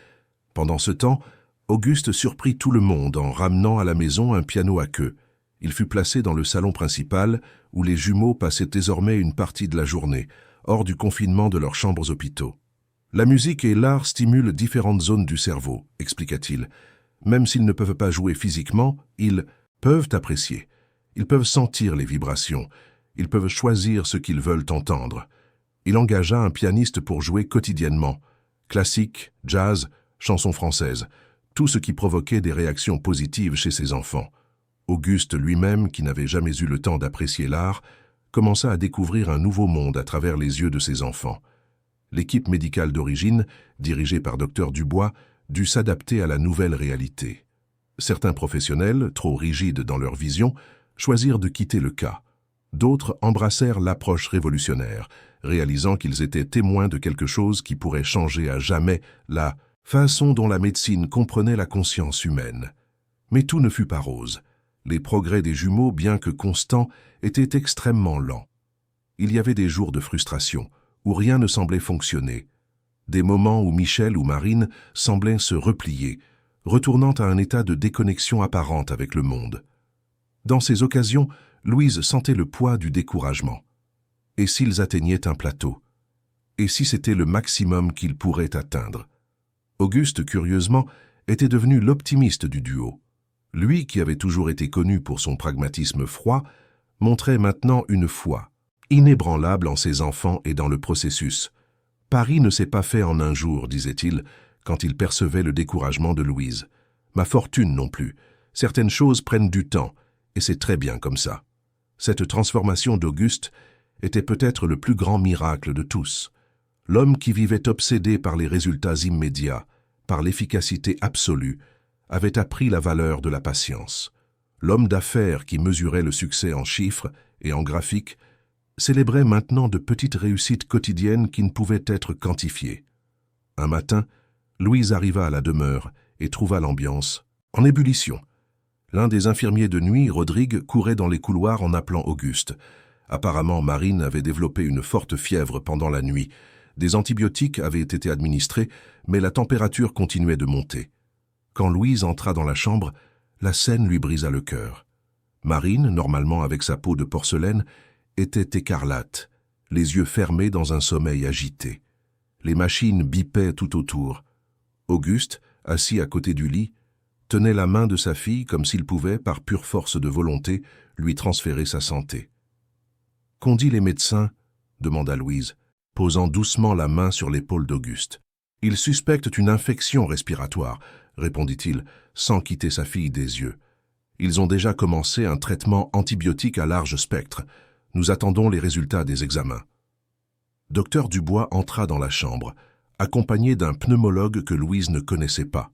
Pendant ce temps, Auguste surprit tout le monde en ramenant à la maison un piano à queue. Il fut placé dans le salon principal, où les jumeaux passaient désormais une partie de la journée, hors du confinement de leurs chambres hôpitaux. « La musique et l'art stimulent différentes zones du cerveau », expliqua-t-il. « Même s'ils ne peuvent pas jouer physiquement, ils peuvent apprécier. Ils peuvent sentir les vibrations. Ils peuvent choisir ce qu'ils veulent entendre. » Il engagea un pianiste pour jouer quotidiennement. Classique, jazz, chansons françaises, tout ce qui provoquait des réactions positives chez ses enfants. Auguste lui-même, qui n'avait jamais eu le temps d'apprécier l'art, commença à découvrir un nouveau monde à travers les yeux de ses enfants. L'équipe médicale d'origine, dirigée par Dr Dubois, dut s'adapter à la nouvelle réalité. Certains professionnels, trop rigides dans leur vision, choisirent de quitter le cas. D'autres embrassèrent l'approche révolutionnaire, réalisant qu'ils étaient témoins de quelque chose qui pourrait changer à jamais la façon dont la médecine comprenait la conscience humaine. Mais tout ne fut pas rose. Les progrès des jumeaux, bien que constants, étaient extrêmement lents. Il y avait des jours de frustration, où rien ne semblait fonctionner. Des moments où Michel ou Marine semblaient se replier, retournant à un état de déconnexion apparente avec le monde. Dans ces occasions, Louise sentait le poids du découragement. Et s'ils atteignaient un plateau? Et si c'était le maximum qu'ils pourraient atteindre? Auguste, curieusement, était devenu l'optimiste du duo. Lui, qui avait toujours été connu pour son pragmatisme froid, montrait maintenant une foi, inébranlable en ses enfants et dans le processus. « Paris ne s'est pas fait en un jour, disait-il, quand il percevait le découragement de Louise. Ma fortune non plus. Certaines choses prennent du temps, et c'est très bien comme ça. » Cette transformation d'Auguste était peut-être le plus grand miracle de tous. L'homme qui vivait obsédé par les résultats immédiats, par l'efficacité absolue, avait appris la valeur de la patience. L'homme d'affaires qui mesurait le succès en chiffres et en graphiques célébrait maintenant de petites réussites quotidiennes qui ne pouvaient être quantifiées. Un matin, Louise arriva à la demeure et trouva l'ambiance en ébullition. L'un des infirmiers de nuit, Rodrigue, courait dans les couloirs en appelant Auguste. Apparemment, Marine avait développé une forte fièvre pendant la nuit. Des antibiotiques avaient été administrés, mais la température continuait de monter. Quand Louise entra dans la chambre, la scène lui brisa le cœur. Marine, normalement avec sa peau de porcelaine, était écarlate, les yeux fermés dans un sommeil agité. Les machines bipaient tout autour. Auguste, assis à côté du lit, tenait la main de sa fille comme s'il pouvait, par pure force de volonté, lui transférer sa santé. « Qu'ont dit les médecins ?» demanda Louise, posant doucement la main sur l'épaule d'Auguste. « Ils suspectent une infection respiratoire, » répondit-il, sans quitter sa fille des yeux. « Ils ont déjà commencé un traitement antibiotique à large spectre. Nous attendons les résultats des examens. » Docteur Dubois entra dans la chambre, accompagné d'un pneumologue que Louise ne connaissait pas.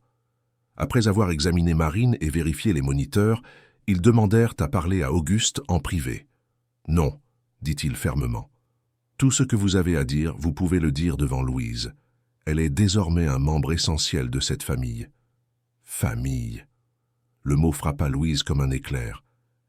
Après avoir examiné Marine et vérifié les moniteurs, ils demandèrent à parler à Auguste en privé. « Non, » dit-il fermement. « Tout ce que vous avez à dire, vous pouvez le dire devant Louise. Elle est désormais un membre essentiel de cette famille. » Famille. Le mot frappa Louise comme un éclair.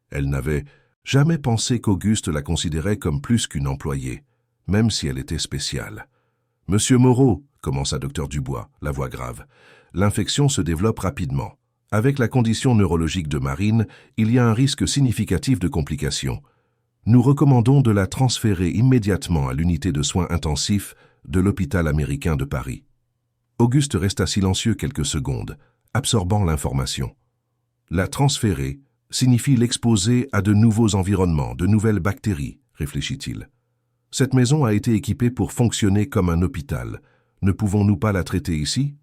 Elle n'avait jamais pensé qu'Auguste la considérait comme plus qu'une employée, même si elle était spéciale. « Monsieur Moreau, » commença docteur Dubois, la voix grave, « l'infection se développe rapidement. Avec la condition neurologique de Marine, il y a un risque significatif de complications. Nous recommandons de la transférer immédiatement à l'unité de soins intensifs de l'hôpital américain de Paris. » Auguste resta silencieux quelques secondes, absorbant l'information. La transférer signifie l'exposer à de nouveaux environnements, de nouvelles bactéries, réfléchit-il. Cette maison a été équipée pour fonctionner comme un hôpital. Ne pouvons-nous pas la traiter ici?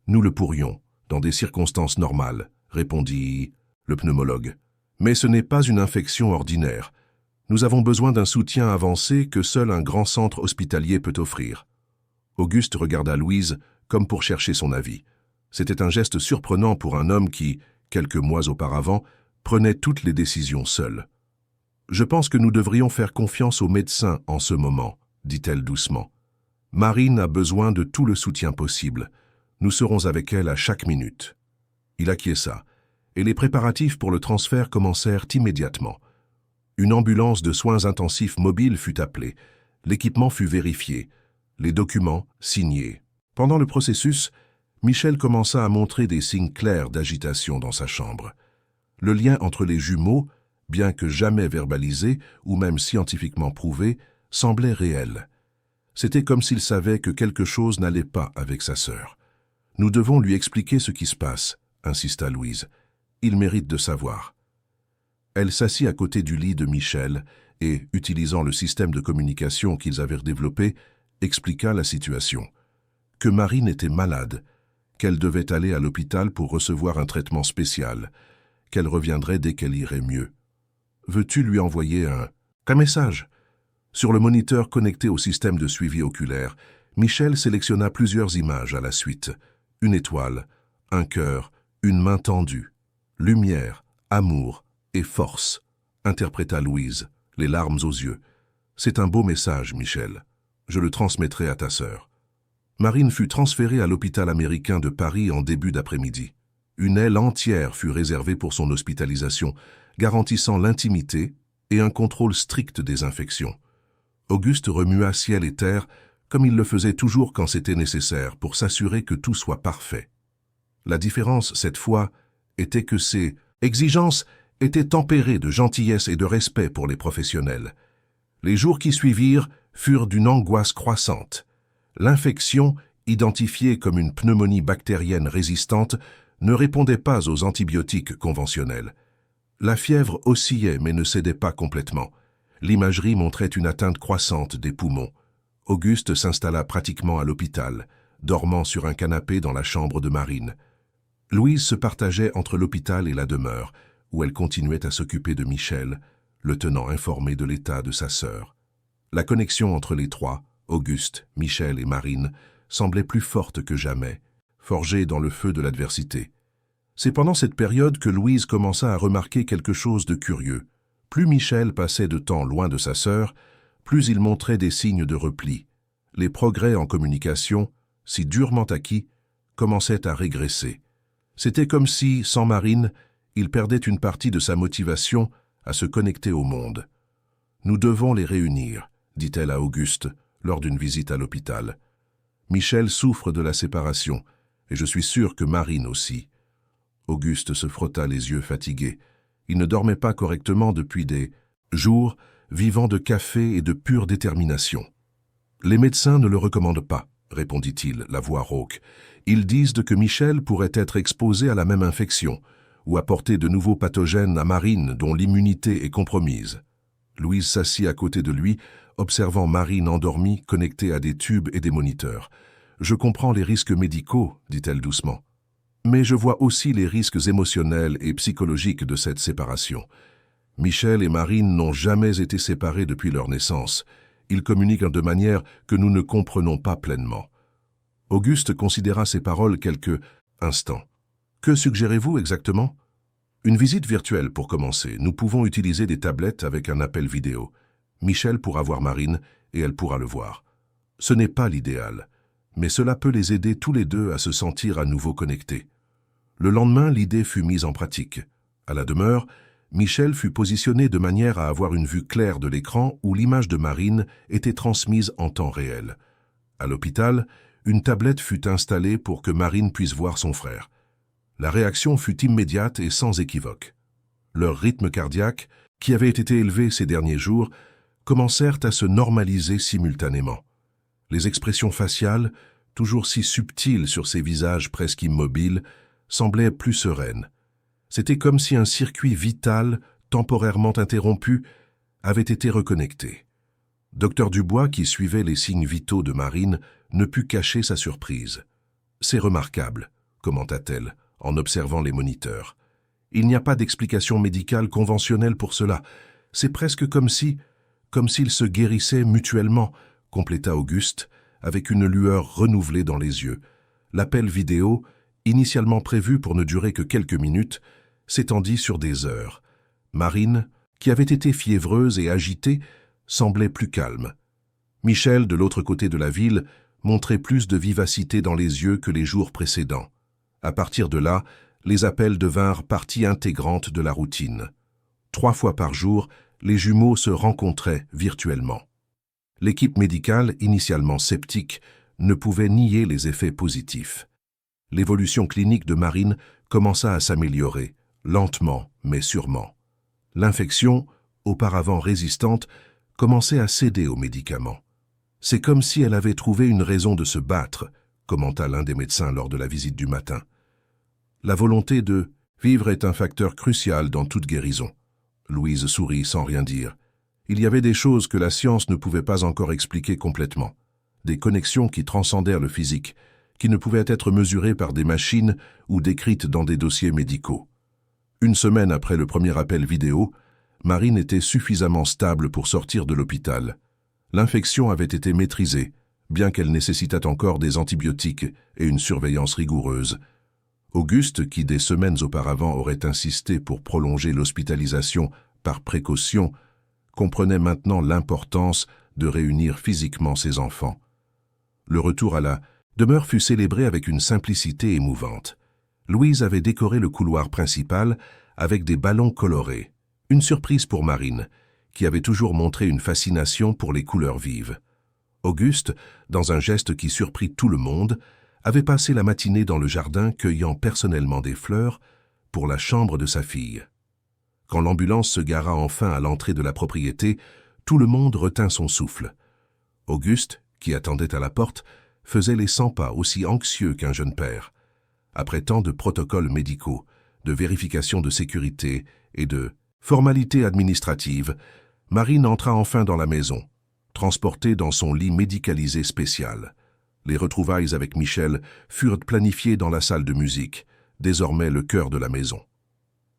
Nous le pourrions, dans des circonstances normales, répondit le pneumologue. Mais ce n'est pas une infection ordinaire. Nous avons besoin d'un soutien avancé que seul un grand centre hospitalier peut offrir. Auguste regarda Louise comme pour chercher son avis. C'était un geste surprenant pour un homme qui, quelques mois auparavant, prenait toutes les décisions seul. « Je pense que nous devrions faire confiance aux médecins en ce moment, » dit-elle doucement. « Marine a besoin de tout le soutien possible. Nous serons avec elle à chaque minute. » Il acquiesça, et les préparatifs pour le transfert commencèrent immédiatement. Une ambulance de soins intensifs mobile fut appelée, l'équipement fut vérifié, les documents signés. Pendant le processus, Michel commença à montrer des signes clairs d'agitation dans sa chambre. Le lien entre les jumeaux, bien que jamais verbalisé ou même scientifiquement prouvé, semblait réel. C'était comme s'il savait que quelque chose n'allait pas avec sa sœur. « Nous devons lui expliquer ce qui se passe », insista Louise. « Il mérite de savoir. » Elle s'assit à côté du lit de Michel et, utilisant le système de communication qu'ils avaient développé, expliqua la situation. Que Marine était malade, qu'elle devait aller à l'hôpital pour recevoir un traitement spécial, qu'elle reviendrait dès qu'elle irait mieux. « Veux-tu lui envoyer un message ?» Sur le moniteur connecté au système de suivi oculaire, Michel sélectionna plusieurs images à la suite. Une étoile, un cœur, une main tendue. Lumière, amour et force, interpréta Louise, les larmes aux yeux. C'est un beau message, Michel. Je le transmettrai à ta sœur. Marine fut transférée à l'hôpital américain de Paris en début d'après-midi. Une aile entière fut réservée pour son hospitalisation, garantissant l'intimité et un contrôle strict des infections. Auguste remua ciel et terre, comme il le faisait toujours quand c'était nécessaire, pour s'assurer que tout soit parfait. La différence, cette fois, était que ces exigences étaient tempérées de gentillesse et de respect pour les professionnels. Les jours qui suivirent furent d'une angoisse croissante. L'infection, identifiée comme une pneumonie bactérienne résistante, ne répondait pas aux antibiotiques conventionnels. La fièvre oscillait mais ne cédait pas complètement. L'imagerie montrait une atteinte croissante des poumons. Auguste s'installa pratiquement à l'hôpital, dormant sur un canapé dans la chambre de Marine. Louise se partageait entre l'hôpital et la demeure, où elle continuait à s'occuper de Michel, le tenant informé de l'état de sa sœur. La connexion entre les trois, Auguste, Michel et Marine, semblait plus forte que jamais, forgée dans le feu de l'adversité. C'est pendant cette période que Louise commença à remarquer quelque chose de curieux. Plus Michel passait de temps loin de sa sœur, plus il montrait des signes de repli. Les progrès en communication, si durement acquis, commençaient à régresser. C'était comme si, sans Marine, il perdait une partie de sa motivation à se connecter au monde. « Nous devons les réunir », dit-elle à Auguste lors d'une visite à l'hôpital. « Michel souffre de la séparation, et je suis sûr que Marine aussi. » Auguste se frotta les yeux fatigués. Il ne dormait pas correctement depuis des jours, vivant de café et de pure détermination. « Les médecins ne le recommandent pas, » répondit-il, la voix rauque. « Ils disent que Michel pourrait être exposé à la même infection, ou apporter de nouveaux pathogènes à Marine dont l'immunité est compromise. » Louise s'assit à côté de lui, observant Marine endormie, connectée à des tubes et des moniteurs. « Je comprends les risques médicaux, dit-elle doucement. Mais je vois aussi les risques émotionnels et psychologiques de cette séparation. Michel et Marine n'ont jamais été séparés depuis leur naissance. Ils communiquent de manière que nous ne comprenons pas pleinement. » Auguste considéra ces paroles quelques instants. « Que suggérez-vous exactement ?»« Une visite virtuelle pour commencer. Nous pouvons utiliser des tablettes avec un appel vidéo. Michel pourra voir Marine et elle pourra le voir. Ce n'est pas l'idéal, mais cela peut les aider tous les deux à se sentir à nouveau connectés. » Le lendemain, l'idée fut mise en pratique. À la demeure, Michel fut positionné de manière à avoir une vue claire de l'écran où l'image de Marine était transmise en temps réel. À l'hôpital, une tablette fut installée pour que Marine puisse voir son frère. La réaction fut immédiate et sans équivoque. Leur rythme cardiaque, qui avait été élevé ces derniers jours, commencèrent à se normaliser simultanément. Les expressions faciales, toujours si subtiles sur ces visages presque immobiles, semblaient plus sereines. C'était comme si un circuit vital, temporairement interrompu, avait été reconnecté. Dr Dubois, qui suivait les signes vitaux de Marine, ne put cacher sa surprise. « C'est remarquable », commenta-t-elle, en observant les moniteurs. « Il n'y a pas d'explication médicale conventionnelle pour cela. C'est presque comme s'ils se guérissaient mutuellement, » compléta Auguste, avec une lueur renouvelée dans les yeux. L'appel vidéo, initialement prévu pour ne durer que quelques minutes, s'étendit sur des heures. Marine, qui avait été fiévreuse et agitée, semblait plus calme. Michel, de l'autre côté de la ville, montrait plus de vivacité dans les yeux que les jours précédents. À partir de là, les appels devinrent partie intégrante de la routine. 3 fois par jour, les jumeaux se rencontraient virtuellement. L'équipe médicale, initialement sceptique, ne pouvait nier les effets positifs. L'évolution clinique de Marine commença à s'améliorer, lentement mais sûrement. L'infection, auparavant résistante, commençait à céder aux médicaments. C'est comme si elle avait trouvé une raison de se battre, commenta l'un des médecins lors de la visite du matin. La volonté de vivre est un facteur crucial dans toute guérison. Louise sourit sans rien dire. Il y avait des choses que la science ne pouvait pas encore expliquer complètement. Des connexions qui transcendèrent le physique, qui ne pouvaient être mesurées par des machines ou décrites dans des dossiers médicaux. 1 semaine après le premier appel vidéo, Marine était suffisamment stable pour sortir de l'hôpital. L'infection avait été maîtrisée, bien qu'elle nécessitât encore des antibiotiques et une surveillance rigoureuse. Auguste, qui des semaines auparavant aurait insisté pour prolonger l'hospitalisation par précaution, comprenait maintenant l'importance de réunir physiquement ses enfants. Le retour à la demeure fut célébré avec une simplicité émouvante. Louise avait décoré le couloir principal avec des ballons colorés, une surprise pour Marine, qui avait toujours montré une fascination pour les couleurs vives. Auguste, dans un geste qui surprit tout le monde, avait passé la matinée dans le jardin cueillant personnellement des fleurs pour la chambre de sa fille. Quand l'ambulance se gara enfin à l'entrée de la propriété, tout le monde retint son souffle. Auguste, qui attendait à la porte, faisait les 100 pas, aussi anxieux qu'un jeune père. Après tant de protocoles médicaux, de vérifications de sécurité et de formalités administratives, Marine entra enfin dans la maison, transportée dans son lit médicalisé spécial. Les retrouvailles avec Michel furent planifiées dans la salle de musique, désormais le cœur de la maison.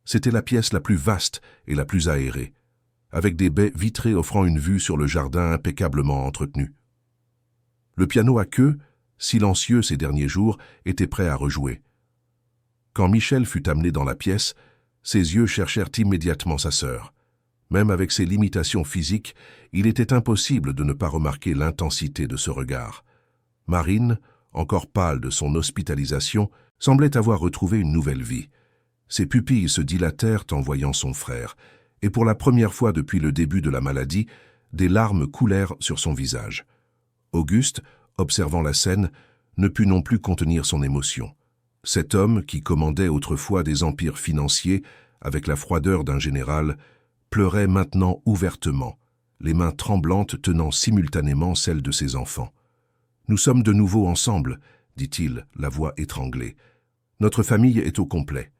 C'était la pièce la plus vaste et la plus aérée, avec des baies vitrées offrant une vue sur le jardin impeccablement entretenu. Le piano à queue, silencieux ces derniers jours, était prêt à rejouer. Quand Michel fut amené dans la pièce, ses yeux cherchèrent immédiatement sa sœur. Même avec ses limitations physiques, il était impossible de ne pas remarquer l'intensité de ce regard. Marine, encore pâle de son hospitalisation, semblait avoir retrouvé une nouvelle vie. Ses pupilles se dilatèrent en voyant son frère, et pour la première fois depuis le début de la maladie, des larmes coulèrent sur son visage. Auguste, observant la scène, ne put non plus contenir son émotion. Cet homme, qui commandait autrefois des empires financiers avec la froideur d'un général, pleurait maintenant ouvertement, les mains tremblantes tenant simultanément celles de ses enfants. « Nous sommes de nouveau ensemble, » dit-il, la voix étranglée. « Notre famille est au complet. »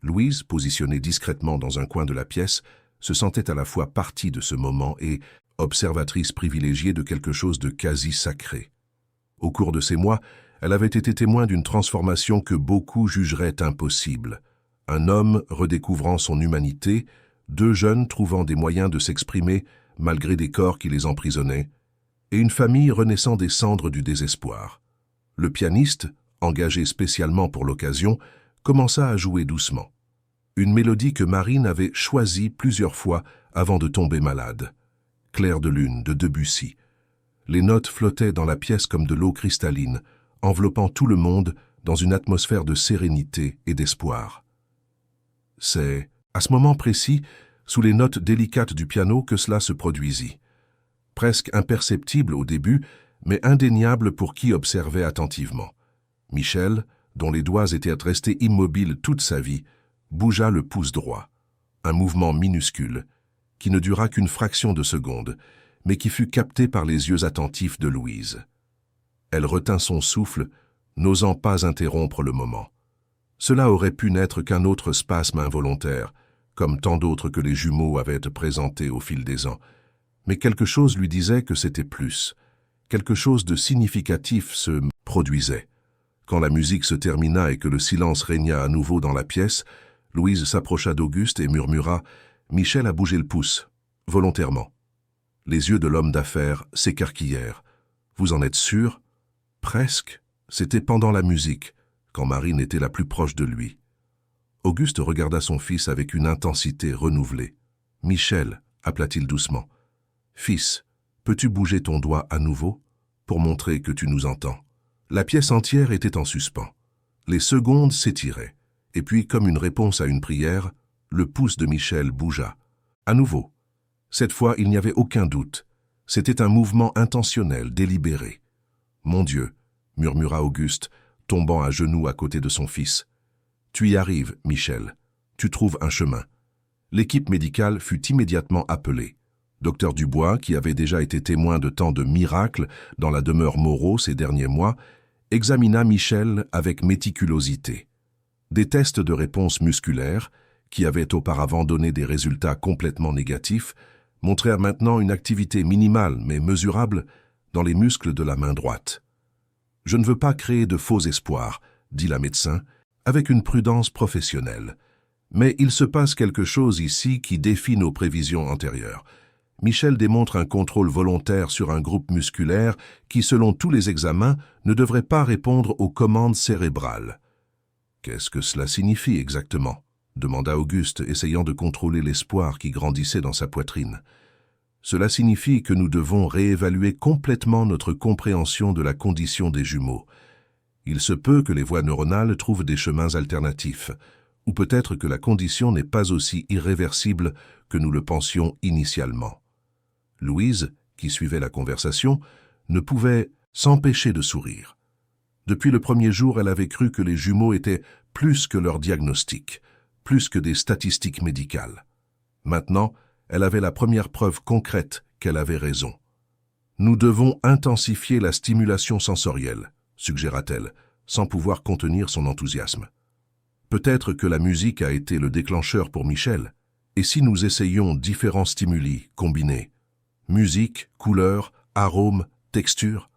Louise, positionnée discrètement dans un coin de la pièce, se sentait à la fois partie de ce moment et observatrice privilégiée de quelque chose de quasi sacré. Au cours de ces mois, elle avait été témoin d'une transformation que beaucoup jugeraient impossible. Un homme redécouvrant son humanité, deux jeunes trouvant des moyens de s'exprimer malgré des corps qui les emprisonnaient, et une famille renaissant des cendres du désespoir. Le pianiste, engagé spécialement pour l'occasion, commença à jouer doucement. Une mélodie que Marine avait choisie plusieurs fois avant de tomber malade. Clair de lune de Debussy. Les notes flottaient dans la pièce comme de l'eau cristalline, enveloppant tout le monde dans une atmosphère de sérénité et d'espoir. C'est, à ce moment précis, sous les notes délicates du piano que cela se produisit. Presque imperceptible au début, mais indéniable pour qui observait attentivement. Michel, dont les doigts étaient restés immobiles toute sa vie, bougea le pouce droit. Un mouvement minuscule, qui ne dura qu'une fraction de seconde, mais qui fut capté par les yeux attentifs de Louise. Elle retint son souffle, n'osant pas interrompre le moment. Cela aurait pu n'être qu'un autre spasme involontaire, comme tant d'autres que les jumeaux avaient présentés au fil des ans, mais quelque chose lui disait que c'était plus. Quelque chose de significatif se produisait. Quand la musique se termina et que le silence régna à nouveau dans la pièce, Louise s'approcha d'Auguste et murmura « Michel a bougé le pouce, volontairement. » Les yeux de l'homme d'affaires s'écarquillèrent. « Vous en êtes sûr ?»« Presque. C'était pendant la musique, quand Marine était la plus proche de lui. » Auguste regarda son fils avec une intensité renouvelée. « Michel, » appela-t-il doucement. « Fils, peux-tu bouger ton doigt à nouveau pour montrer que tu nous entends ?» La pièce entière était en suspens. Les secondes s'étiraient, et puis, comme une réponse à une prière, le pouce de Michel bougea. À nouveau. Cette fois, il n'y avait aucun doute. C'était un mouvement intentionnel, délibéré. « Mon Dieu !» murmura Auguste, tombant à genoux à côté de son fils. « Tu y arrives, Michel. Tu trouves un chemin. » L'équipe médicale fut immédiatement appelée. Docteur Dubois, qui avait déjà été témoin de tant de miracles dans la demeure Moreau ces derniers mois, examina Michel avec méticulosité. Des tests de réponse musculaire, qui avaient auparavant donné des résultats complètement négatifs, montrèrent maintenant une activité minimale mais mesurable dans les muscles de la main droite. « Je ne veux pas créer de faux espoirs, » dit la médecin, avec une prudence professionnelle. « Mais il se passe quelque chose ici qui défie nos prévisions antérieures. Michel démontre un contrôle volontaire sur un groupe musculaire qui, selon tous les examens, ne devrait pas répondre aux commandes cérébrales. » « Qu'est-ce que cela signifie exactement ?» demanda Auguste, essayant de contrôler l'espoir qui grandissait dans sa poitrine. Cela signifie que nous devons réévaluer complètement notre compréhension de la condition des jumeaux. Il se peut que les voies neuronales trouvent des chemins alternatifs, ou peut-être que la condition n'est pas aussi irréversible que nous le pensions initialement. Louise, qui suivait la conversation, ne pouvait s'empêcher de sourire. Depuis le premier jour, elle avait cru que les jumeaux étaient plus que leur diagnostic, plus que des statistiques médicales. Maintenant, elle avait la première preuve concrète qu'elle avait raison. « Nous devons intensifier la stimulation sensorielle », suggéra-t-elle, sans pouvoir contenir son enthousiasme. Peut-être que la musique a été le déclencheur pour Michel, et si nous essayions différents stimuli combinés, musique, couleurs, arômes, textures,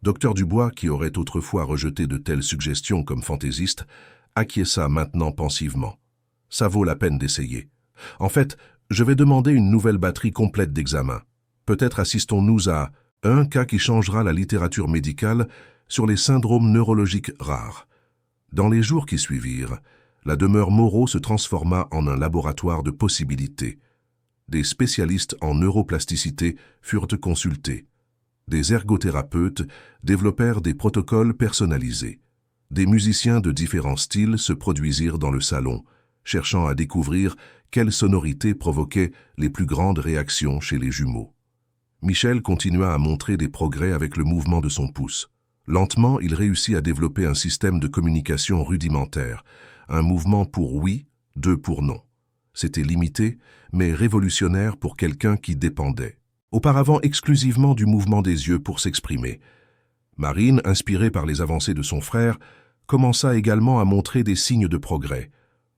Dr Dubois, qui aurait autrefois rejeté de telles suggestions comme fantaisiste, acquiesça maintenant pensivement. Ça vaut la peine d'essayer. En fait, je vais demander une nouvelle batterie complète d'examens. Peut-être assistons-nous à un cas qui changera la littérature médicale sur les syndromes neurologiques rares. Dans les jours qui suivirent, la demeure Moreau se transforma en un laboratoire de possibilités. Des spécialistes en neuroplasticité furent consultés. Des ergothérapeutes développèrent des protocoles personnalisés. Des musiciens de différents styles se produisirent dans le salon, cherchant à découvrir quelle sonorité provoquait les plus grandes réactions chez les jumeaux. Michel continua à montrer des progrès avec le mouvement de son pouce. Lentement, il réussit à développer un système de communication rudimentaire, un mouvement pour oui, deux pour non. C'était limité, mais révolutionnaire pour quelqu'un qui dépendait auparavant exclusivement du mouvement des yeux pour s'exprimer. Marine, inspirée par les avancées de son frère, commença également à montrer des signes de progrès.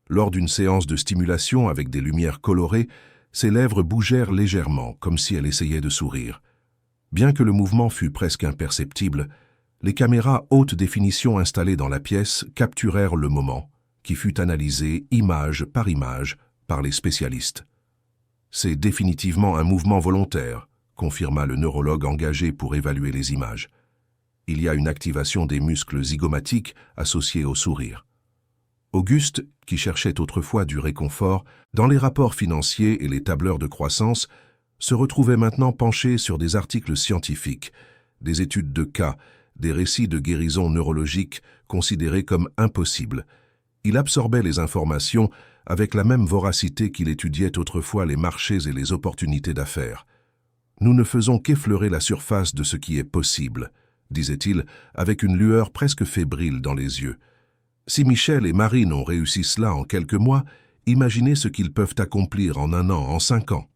Lors d'une séance de stimulation avec des lumières colorées, ses lèvres bougèrent légèrement, comme si elle essayait de sourire. Bien que le mouvement fût presque imperceptible, les caméras haute définition installées dans la pièce capturèrent le moment, qui fut analysé image par les spécialistes. C'est définitivement un mouvement volontaire, confirma le neurologue engagé pour évaluer les images. Il y a une activation des muscles zygomatiques associés au sourire. Auguste, qui cherchait autrefois du réconfort dans les rapports financiers et les tableurs de croissance, se retrouvait maintenant penché sur des articles scientifiques, des études de cas, des récits de guérison neurologique considérés comme impossibles. Il absorbait les informations avec la même voracité qu'il étudiait autrefois les marchés et les opportunités d'affaires. « Nous ne faisons qu'effleurer la surface de ce qui est possible », disait-il, avec une lueur presque fébrile dans les yeux. Si Michel et Marine ont réussi cela en quelques mois, imaginez ce qu'ils peuvent accomplir en 1 an, en 5 ans.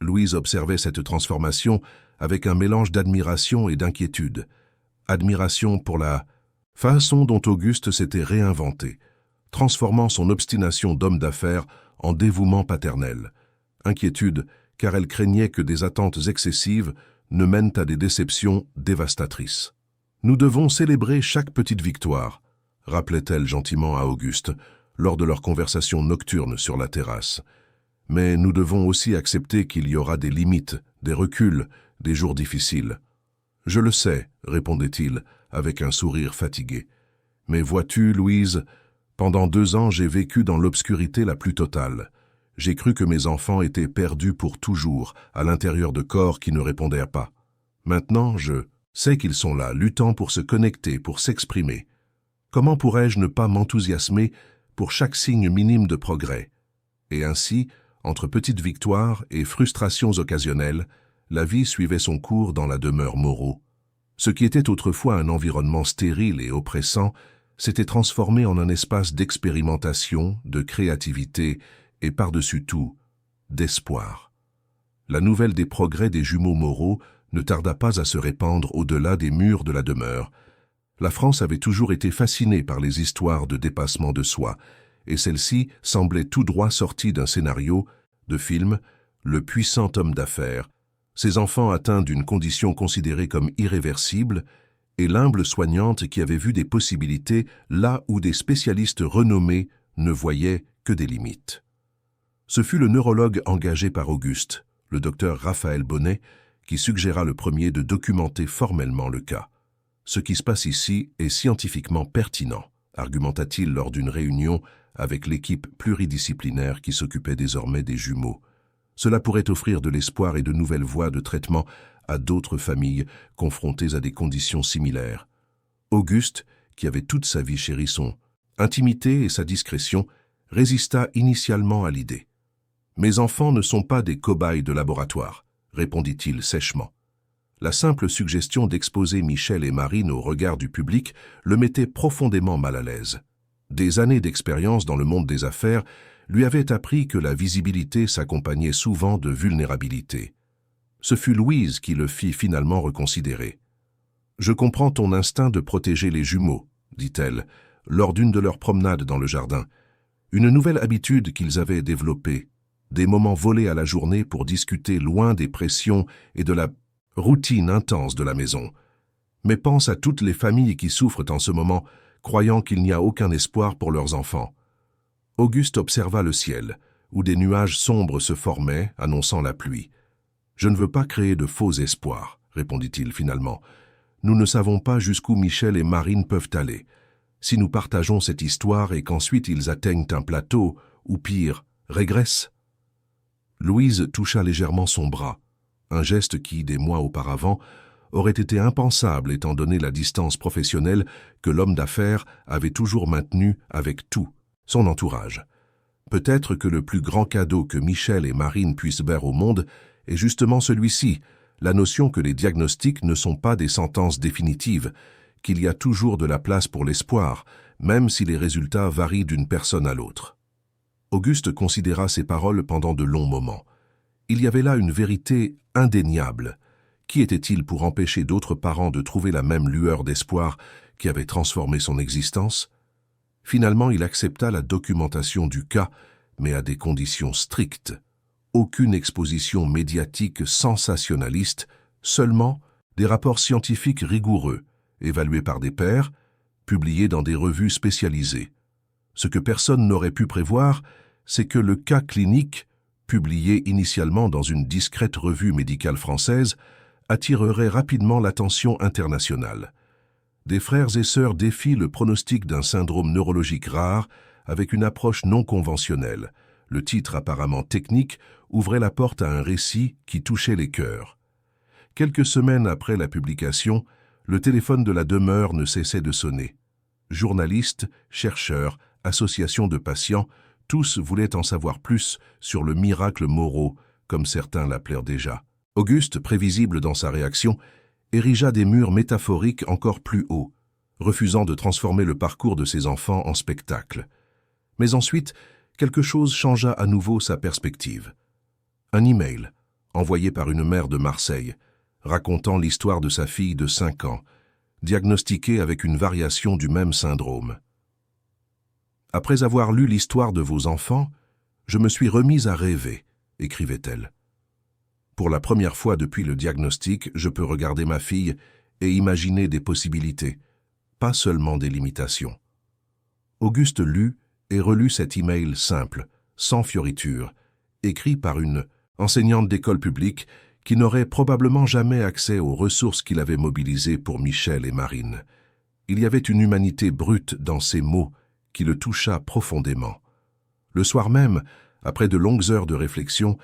Louise observait cette transformation avec un mélange d'admiration et d'inquiétude. Admiration pour la façon dont Auguste s'était réinventé, transformant son obstination d'homme d'affaires en dévouement paternel. Inquiétude, car elle craignait que des attentes excessives ne mènent à des déceptions dévastatrices. « Nous devons célébrer chaque petite victoire », rappelait-elle gentiment à Auguste, lors de leur conversation nocturne sur la terrasse. « Mais nous devons aussi accepter qu'il y aura des limites, des reculs, des jours difficiles. »« Je le sais, » répondait-il, avec un sourire fatigué. « Mais vois-tu, Louise, pendant 2 ans, j'ai vécu dans l'obscurité la plus totale. J'ai cru que mes enfants étaient perdus pour toujours, à l'intérieur de corps qui ne répondaient pas. Maintenant, je sais qu'ils sont là, luttant pour se connecter, pour s'exprimer. Comment pourrais-je ne pas m'enthousiasmer pour chaque signe minime de progrès? Et ainsi, entre petites victoires et frustrations occasionnelles, la vie suivait son cours dans la demeure Moreau. Ce qui était autrefois un environnement stérile et oppressant s'était transformé en un espace d'expérimentation, de créativité et par-dessus tout, d'espoir. La nouvelle des progrès des jumeaux Moreau ne tarda pas à se répandre au-delà des murs de la demeure. La France avait toujours été fascinée par les histoires de dépassement de soi, et celle-ci semblait tout droit sortie d'un scénario, de film, Le puissant homme d'affaires, ses enfants atteints d'une condition considérée comme irréversible, et l'humble soignante qui avait vu des possibilités là où des spécialistes renommés ne voyaient que des limites. Ce fut le neurologue engagé par Auguste, le docteur Raphaël Bonnet, qui suggéra le premier de documenter formellement le cas. Ce qui se passe ici est scientifiquement pertinent, argumenta-t-il lors d'une réunion avec l'équipe pluridisciplinaire qui s'occupait désormais des jumeaux. Cela pourrait offrir de l'espoir et de nouvelles voies de traitement à d'autres familles confrontées à des conditions similaires. Auguste, qui avait toute sa vie chéri son intimité et sa discrétion, résista initialement à l'idée. « Mes enfants ne sont pas des cobayes de laboratoire », répondit-il sèchement. La simple suggestion d'exposer Michel et Marine au regard du public le mettait profondément mal à l'aise. Des années d'expérience dans le monde des affaires lui avaient appris que la visibilité s'accompagnait souvent de vulnérabilité. Ce fut Louise qui le fit finalement reconsidérer. « Je comprends ton instinct de protéger les jumeaux », dit-elle, lors d'une de leurs promenades dans le jardin. Une nouvelle habitude qu'ils avaient développée, des moments volés à la journée pour discuter loin des pressions et de la routine intense de la maison. Mais pense à toutes les familles qui souffrent en ce moment, croyant qu'il n'y a aucun espoir pour leurs enfants. Auguste observa le ciel, où des nuages sombres se formaient, annonçant la pluie. « Je ne veux pas créer de faux espoirs, » répondit-il finalement. « Nous ne savons pas jusqu'où Michel et Marine peuvent aller. Si nous partageons cette histoire et qu'ensuite ils atteignent un plateau, ou pire, régressent. » Louise toucha légèrement son bras, un geste qui, des mois auparavant, aurait été impensable étant donné la distance professionnelle que l'homme d'affaires avait toujours maintenue avec tout son entourage. Peut-être que le plus grand cadeau que Michel et Marine puissent faire au monde est justement celui-ci, la notion que les diagnostics ne sont pas des sentences définitives, qu'il y a toujours de la place pour l'espoir, même si les résultats varient d'une personne à l'autre. Auguste considéra ces paroles pendant de longs moments. Il y avait là une vérité indéniable. Qui était-il pour empêcher d'autres parents de trouver la même lueur d'espoir qui avait transformé son existence? Finalement, il accepta la documentation du cas, mais à des conditions strictes. Aucune exposition médiatique sensationnaliste, seulement des rapports scientifiques rigoureux, évalués par des pairs, publiés dans des revues spécialisées. Ce que personne n'aurait pu prévoir, c'est que le cas clinique, publié initialement dans une discrète revue médicale française, attirerait rapidement l'attention internationale. Des frères et sœurs défient le pronostic d'un syndrome neurologique rare avec une approche non conventionnelle. Le titre apparemment technique ouvrait la porte à un récit qui touchait les cœurs. Quelques semaines après la publication, le téléphone de la demeure ne cessait de sonner. Journalistes, chercheurs, associations de patients, tous voulaient en savoir plus sur le miracle Moreau, comme certains l'appelèrent déjà. Auguste, prévisible dans sa réaction, érigea des murs métaphoriques encore plus hauts, refusant de transformer le parcours de ses enfants en spectacle. Mais ensuite, quelque chose changea à nouveau sa perspective. Un email, envoyé par une mère de Marseille, racontant l'histoire de sa fille de 5 ans, diagnostiquée avec une variation du même syndrome. « Après avoir lu l'histoire de vos enfants, je me suis remise à rêver », écrivait-elle. « Pour la première fois depuis le diagnostic, je peux regarder ma fille et imaginer des possibilités, pas seulement des limitations. » Auguste lut et relut cet email simple, sans fioriture, écrit par une enseignante d'école publique qui n'aurait probablement jamais accès aux ressources qu'il avait mobilisées pour Michel et Marine. Il y avait une humanité brute dans ces mots qui le toucha profondément. Le soir même, après de longues heures de réflexion,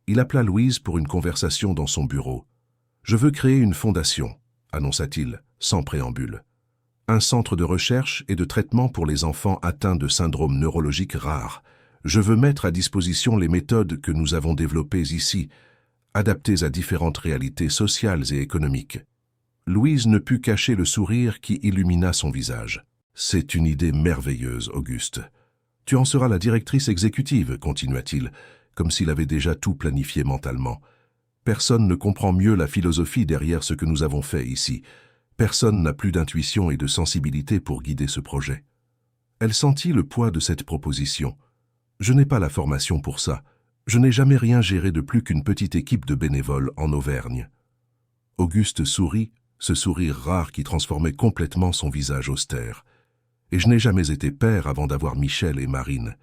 il appela Louise pour une conversation dans son bureau. « Je veux créer une fondation », annonça-t-il, sans préambule. « Un centre de recherche et de traitement pour les enfants atteints de syndromes neurologiques rares. Je veux mettre à disposition les méthodes que nous avons développées ici, adaptées à différentes réalités sociales et économiques. » Louise ne put cacher le sourire qui illumina son visage. « C'est une idée merveilleuse, Auguste. Tu en seras la directrice exécutive, continua-t-il, comme s'il avait déjà tout planifié mentalement. Personne ne comprend mieux la philosophie derrière ce que nous avons fait ici. Personne n'a plus d'intuition et de sensibilité pour guider ce projet. » Elle sentit le poids de cette proposition. « Je n'ai pas la formation pour ça. Je n'ai jamais rien géré de plus qu'une petite équipe de bénévoles en Auvergne. » Auguste sourit, ce sourire rare qui transformait complètement son visage austère. « Et je n'ai jamais été père avant d'avoir Michel et Marine.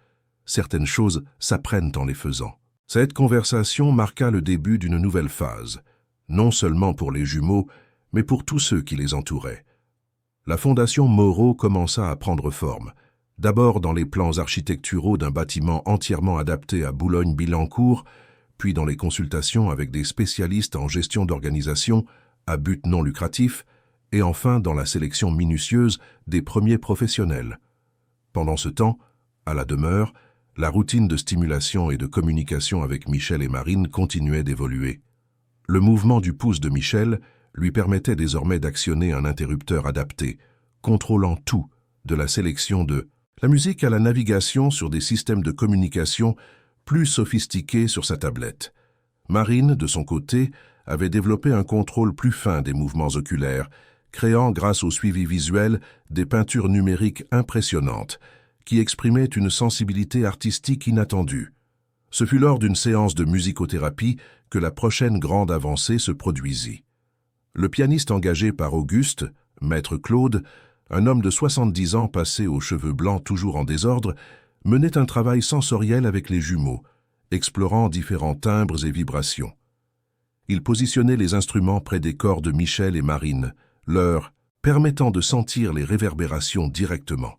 Certaines choses s'apprennent en les faisant. » Cette conversation marqua le début d'une nouvelle phase, non seulement pour les jumeaux, mais pour tous ceux qui les entouraient. La fondation Moreau commença à prendre forme, d'abord dans les plans architecturaux d'un bâtiment entièrement adapté à Boulogne-Billancourt, puis dans les consultations avec des spécialistes en gestion d'organisation à but non lucratif, et enfin dans la sélection minutieuse des premiers professionnels. Pendant ce temps, à la demeure, la routine de stimulation et de communication avec Michel et Marine continuait d'évoluer. Le mouvement du pouce de Michel lui permettait désormais d'actionner un interrupteur adapté, contrôlant tout, de la sélection de la musique à la navigation sur des systèmes de communication plus sophistiqués sur sa tablette. Marine, de son côté, avait développé un contrôle plus fin des mouvements oculaires, créant grâce au suivi visuel des peintures numériques impressionnantes, qui exprimaient une sensibilité artistique inattendue. Ce fut lors d'une séance de musicothérapie que la prochaine grande avancée se produisit. Le pianiste engagé par Auguste, maître Claude, un homme de 70 ans passé aux cheveux blancs toujours en désordre, menait un travail sensoriel avec les jumeaux, explorant différents timbres et vibrations. Il positionnait les instruments près des corps de Michel et Marine, leur permettant de sentir les réverbérations directement.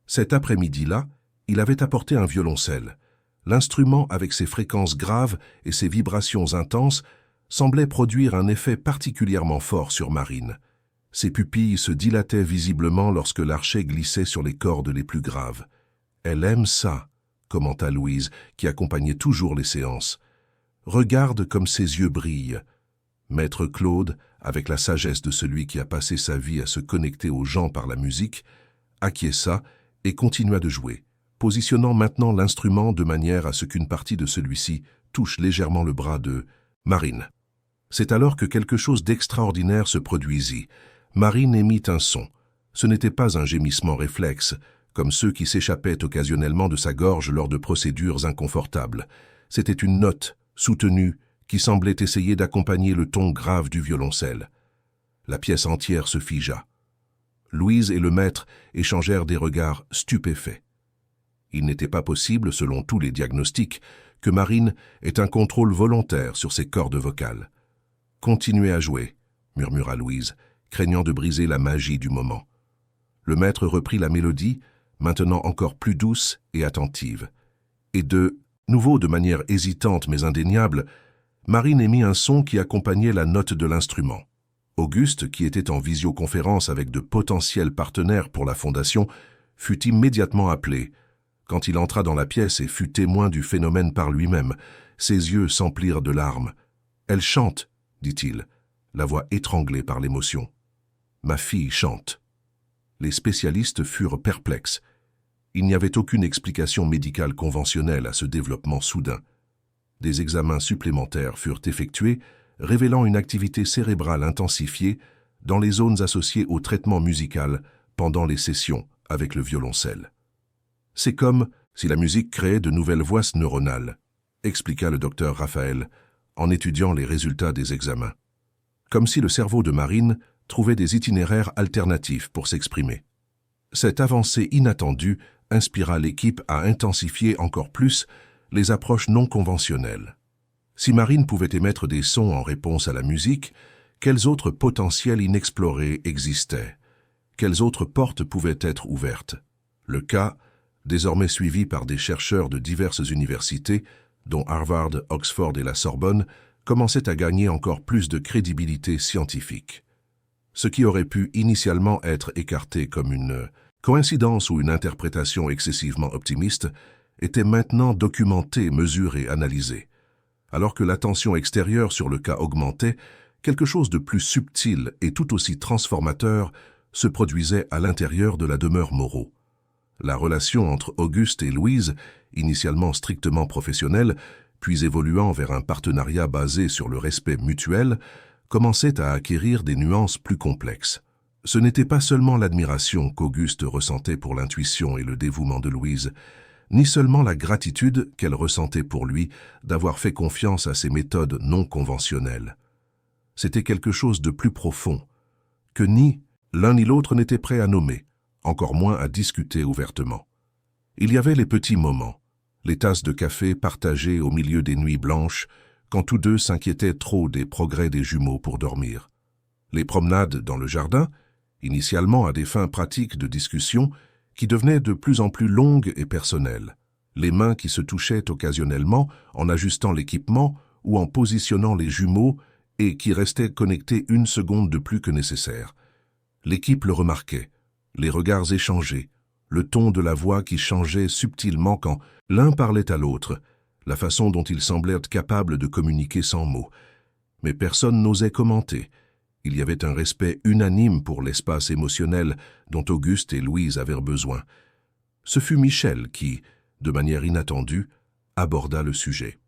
Cet après-midi-là, il avait apporté un violoncelle. L'instrument, avec ses fréquences graves et ses vibrations intenses, semblait produire un effet particulièrement fort sur Marine. Ses pupilles se dilataient visiblement lorsque l'archet glissait sur les cordes les plus graves. « Elle aime ça », commenta Louise, qui accompagnait toujours les séances. « Regarde comme ses yeux brillent. » Maître Claude, avec la sagesse de celui qui a passé sa vie à se connecter aux gens par la musique, acquiesça et continua de jouer, positionnant maintenant l'instrument de manière à ce qu'une partie de celui-ci touche légèrement le bras de Marine. C'est alors que quelque chose d'extraordinaire se produisit. Marine émit un son. Ce n'était pas un gémissement réflexe, comme ceux qui s'échappaient occasionnellement de sa gorge lors de procédures inconfortables. C'était une note, soutenue, qui semblait essayer d'accompagner le ton grave du violoncelle. La pièce entière se figea. Louise et le maître échangèrent des regards stupéfaits. Il n'était pas possible, selon tous les diagnostics, que Marine ait un contrôle volontaire sur ses cordes vocales. « Continuez à jouer », murmura Louise, craignant de briser la magie du moment. Le maître reprit la mélodie, maintenant encore plus douce et attentive. Et de nouveau de manière hésitante mais indéniable, Marine émit un son qui accompagnait la note de l'instrument. Auguste, qui était en visioconférence avec de potentiels partenaires pour la fondation, fut immédiatement appelé. Quand il entra dans la pièce et fut témoin du phénomène par lui-même, ses yeux s'emplirent de larmes. « Elle chante », dit-il, la voix étranglée par l'émotion. « Ma fille chante. » Les spécialistes furent perplexes. Il n'y avait aucune explication médicale conventionnelle à ce développement soudain. Des examens supplémentaires furent effectués, révélant une activité cérébrale intensifiée dans les zones associées au traitement musical pendant les sessions avec le violoncelle. « C'est comme si la musique créait de nouvelles voies neuronales », expliqua le docteur Raphaël, en étudiant les résultats des examens. Comme si le cerveau de Marine trouvait des itinéraires alternatifs pour s'exprimer. Cette avancée inattendue inspira l'équipe à intensifier encore plus les approches non conventionnelles. Si Marine pouvait émettre des sons en réponse à la musique, quels autres potentiels inexplorés existaient? Quelles autres portes pouvaient être ouvertes? Le cas, désormais suivi par des chercheurs de diverses universités, dont Harvard, Oxford et la Sorbonne, commençait à gagner encore plus de crédibilité scientifique. Ce qui aurait pu initialement être écarté comme une coïncidence ou une interprétation excessivement optimiste était maintenant documenté, mesuré, analysé. Alors que l'attention extérieure sur le cas augmentait, quelque chose de plus subtil et tout aussi transformateur se produisait à l'intérieur de la demeure Moreau. La relation entre Auguste et Louise, initialement strictement professionnelle, puis évoluant vers un partenariat basé sur le respect mutuel, commençait à acquérir des nuances plus complexes. Ce n'était pas seulement l'admiration qu'Auguste ressentait pour l'intuition et le dévouement de Louise, ni seulement la gratitude qu'elle ressentait pour lui d'avoir fait confiance à ses méthodes non conventionnelles. C'était quelque chose de plus profond, que ni l'un ni l'autre n'était prêt à nommer, encore moins à discuter ouvertement. Il y avait les petits moments, les tasses de café partagées au milieu des nuits blanches, quand tous deux s'inquiétaient trop des progrès des jumeaux pour dormir. Les promenades dans le jardin, initialement à des fins pratiques de discussion, qui devenaient de plus en plus longues et personnelles. les mains qui se touchaient occasionnellement en ajustant l'équipement ou en positionnant les jumeaux et qui restaient connectés une seconde de plus que nécessaire. L'équipe le remarquait, les regards échangés, le ton de la voix qui changeait subtilement quand l'un parlait à l'autre, la façon dont ils semblaient être capables de communiquer sans mots. Mais personne n'osait commenter. Il y avait un respect unanime pour l'espace émotionnel dont Auguste et Louise avaient besoin. Ce fut Michel qui, de manière inattendue, aborda le sujet.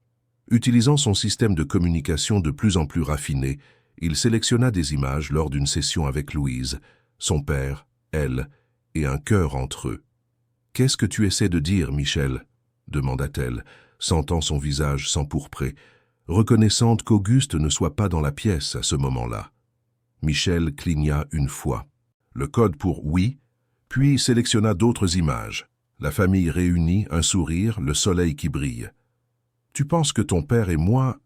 Utilisant son système de communication de plus en plus raffiné, il sélectionna des images lors d'une session avec Louise, son père, elle, et un cœur entre eux. « Qu'est-ce que tu essaies de dire, Michel ?» demanda-t-elle, sentant son visage s'empourprer, reconnaissante qu'Auguste ne soit pas dans la pièce à ce moment-là. Michel cligna une fois. Le code pour « oui », puis sélectionna d'autres images. La famille réunie, un sourire, le soleil qui brille. « Tu penses que ton père et moi… »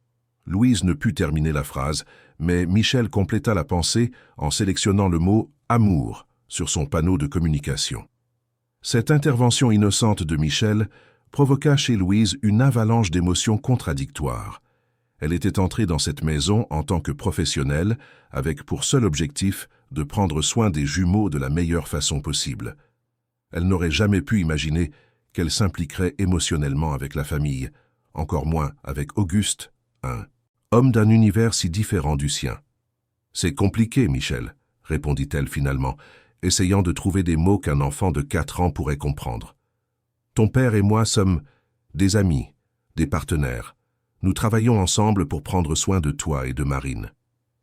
Louise ne put terminer la phrase, mais Michel compléta la pensée en sélectionnant le mot « amour » sur son panneau de communication. Cette intervention innocente de Michel provoqua chez Louise une avalanche d'émotions contradictoires. Elle était entrée dans cette maison en tant que professionnelle, avec pour seul objectif de prendre soin des jumeaux de la meilleure façon possible. Elle n'aurait jamais pu imaginer qu'elle s'impliquerait émotionnellement avec la famille, encore moins avec Auguste, un homme d'un univers si différent du sien. « C'est compliqué, Michel, » répondit-elle finalement, essayant de trouver des mots qu'un enfant de 4 ans pourrait comprendre. « Ton père et moi sommes des amis, des partenaires. Nous travaillons ensemble pour prendre soin de toi et de Marine. »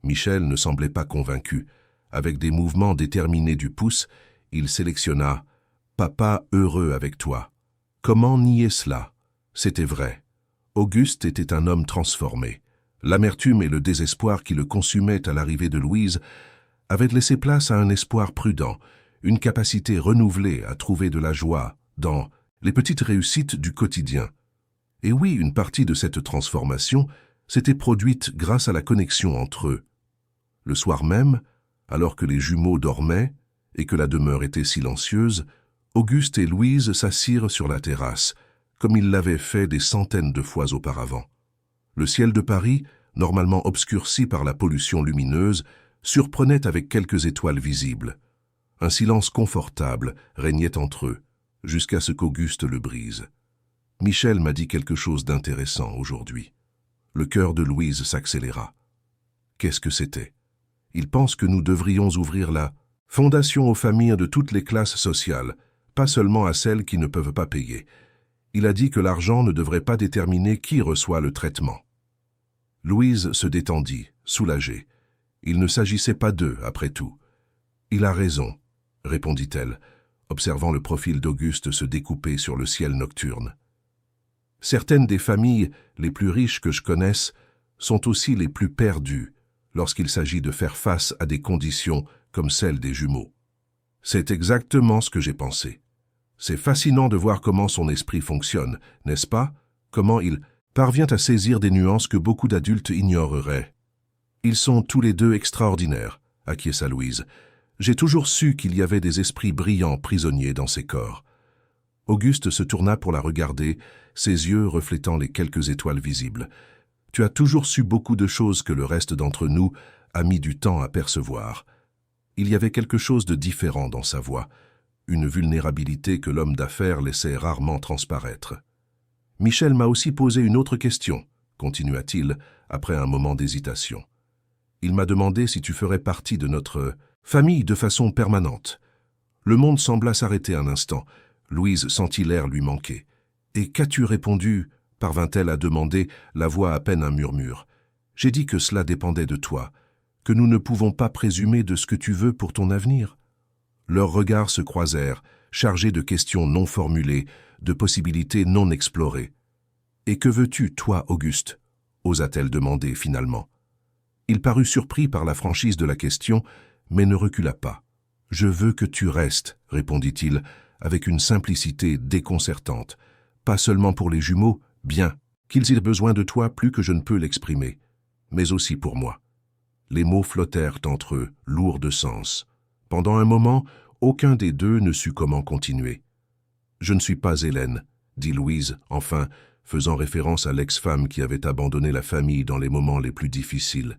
Michel ne semblait pas convaincu. Avec des mouvements déterminés du pouce, il sélectionna « Papa heureux avec toi ». Comment nier cela? C'était vrai. Auguste était un homme transformé. L'amertume et le désespoir qui le consumaient à l'arrivée de Louise avaient laissé place à un espoir prudent, une capacité renouvelée à trouver de la joie dans les petites réussites du quotidien. Et oui, une partie de cette transformation s'était produite grâce à la connexion entre eux. Le soir même, alors que les jumeaux dormaient et que la demeure était silencieuse, Auguste et Louise s'assirent sur la terrasse, comme ils l'avaient fait des centaines de fois auparavant. Le ciel de Paris, normalement obscurci par la pollution lumineuse, surprenait avec quelques étoiles visibles. Un silence confortable régnait entre eux, jusqu'à ce qu'Auguste le brise. « Michel m'a dit quelque chose d'intéressant aujourd'hui. » Le cœur de Louise s'accéléra. Qu'est-ce que c'était? Il pense que nous devrions ouvrir la fondation aux familles de toutes les classes sociales, pas seulement à celles qui ne peuvent pas payer. Il a dit que l'argent ne devrait pas déterminer qui reçoit le traitement. Louise se détendit, soulagée. Il ne s'agissait pas d'eux, après tout. « Il a raison, » répondit-elle, observant le profil d'Auguste se découper sur le ciel nocturne. Certaines des familles les plus riches que je connaisse sont aussi les plus perdues lorsqu'il s'agit de faire face à des conditions comme celles des jumeaux. C'est exactement ce que j'ai pensé. C'est fascinant de voir comment son esprit fonctionne, n'est-ce pas? Comment il parvient à saisir des nuances que beaucoup d'adultes ignoreraient. Ils sont tous les deux extraordinaires, acquiesça Louise. J'ai toujours su qu'il y avait des esprits brillants prisonniers dans ces corps. Auguste se tourna pour la regarder, ses yeux reflétant les quelques étoiles visibles. Tu as toujours su beaucoup de choses que le reste d'entre nous a mis du temps à percevoir. Il y avait quelque chose de différent dans sa voix, une vulnérabilité que l'homme d'affaires laissait rarement transparaître. « Michel m'a aussi posé une autre question, » continua-t-il après un moment d'hésitation. « Il m'a demandé si tu ferais partie de notre famille de façon permanente. » Le monde sembla s'arrêter un instant. Louise sentit l'air lui manquer. « Et qu'as-tu répondu ?» parvint-elle à demander, la voix à peine un murmure. « J'ai dit que cela dépendait de toi, que nous ne pouvons pas présumer de ce que tu veux pour ton avenir. » Leurs regards se croisèrent, chargés de questions non formulées, de possibilités non explorées. « Et que veux-tu, toi, Auguste ?» osa-t-elle demander finalement. Il parut surpris par la franchise de la question, mais ne recula pas. « Je veux que tu restes, » répondit-il, avec une simplicité déconcertante. « Pas seulement pour les jumeaux, bien, qu'ils aient besoin de toi plus que je ne peux l'exprimer, mais aussi pour moi. » Les mots flottèrent entre eux, lourds de sens. Pendant un moment, aucun des deux ne sut comment continuer. « Je ne suis pas Hélène, dit Louise, enfin, faisant référence à l'ex-femme qui avait abandonné la famille dans les moments les plus difficiles.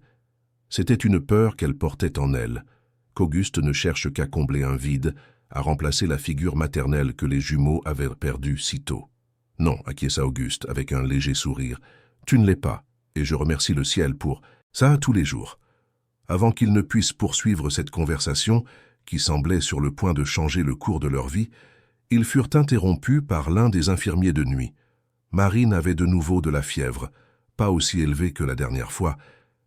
C'était une peur qu'elle portait en elle, qu'Auguste ne cherche qu'à combler un vide, à remplacer la figure maternelle que les jumeaux avaient perdue si tôt. « Non, acquiesça Auguste, avec un léger sourire. « Tu ne l'es pas, et je remercie le ciel pour ça tous les jours. » Avant qu'ils ne puissent poursuivre cette conversation, qui semblait sur le point de changer le cours de leur vie, ils furent interrompus par l'un des infirmiers de nuit. Marine avait de nouveau de la fièvre, pas aussi élevée que la dernière fois,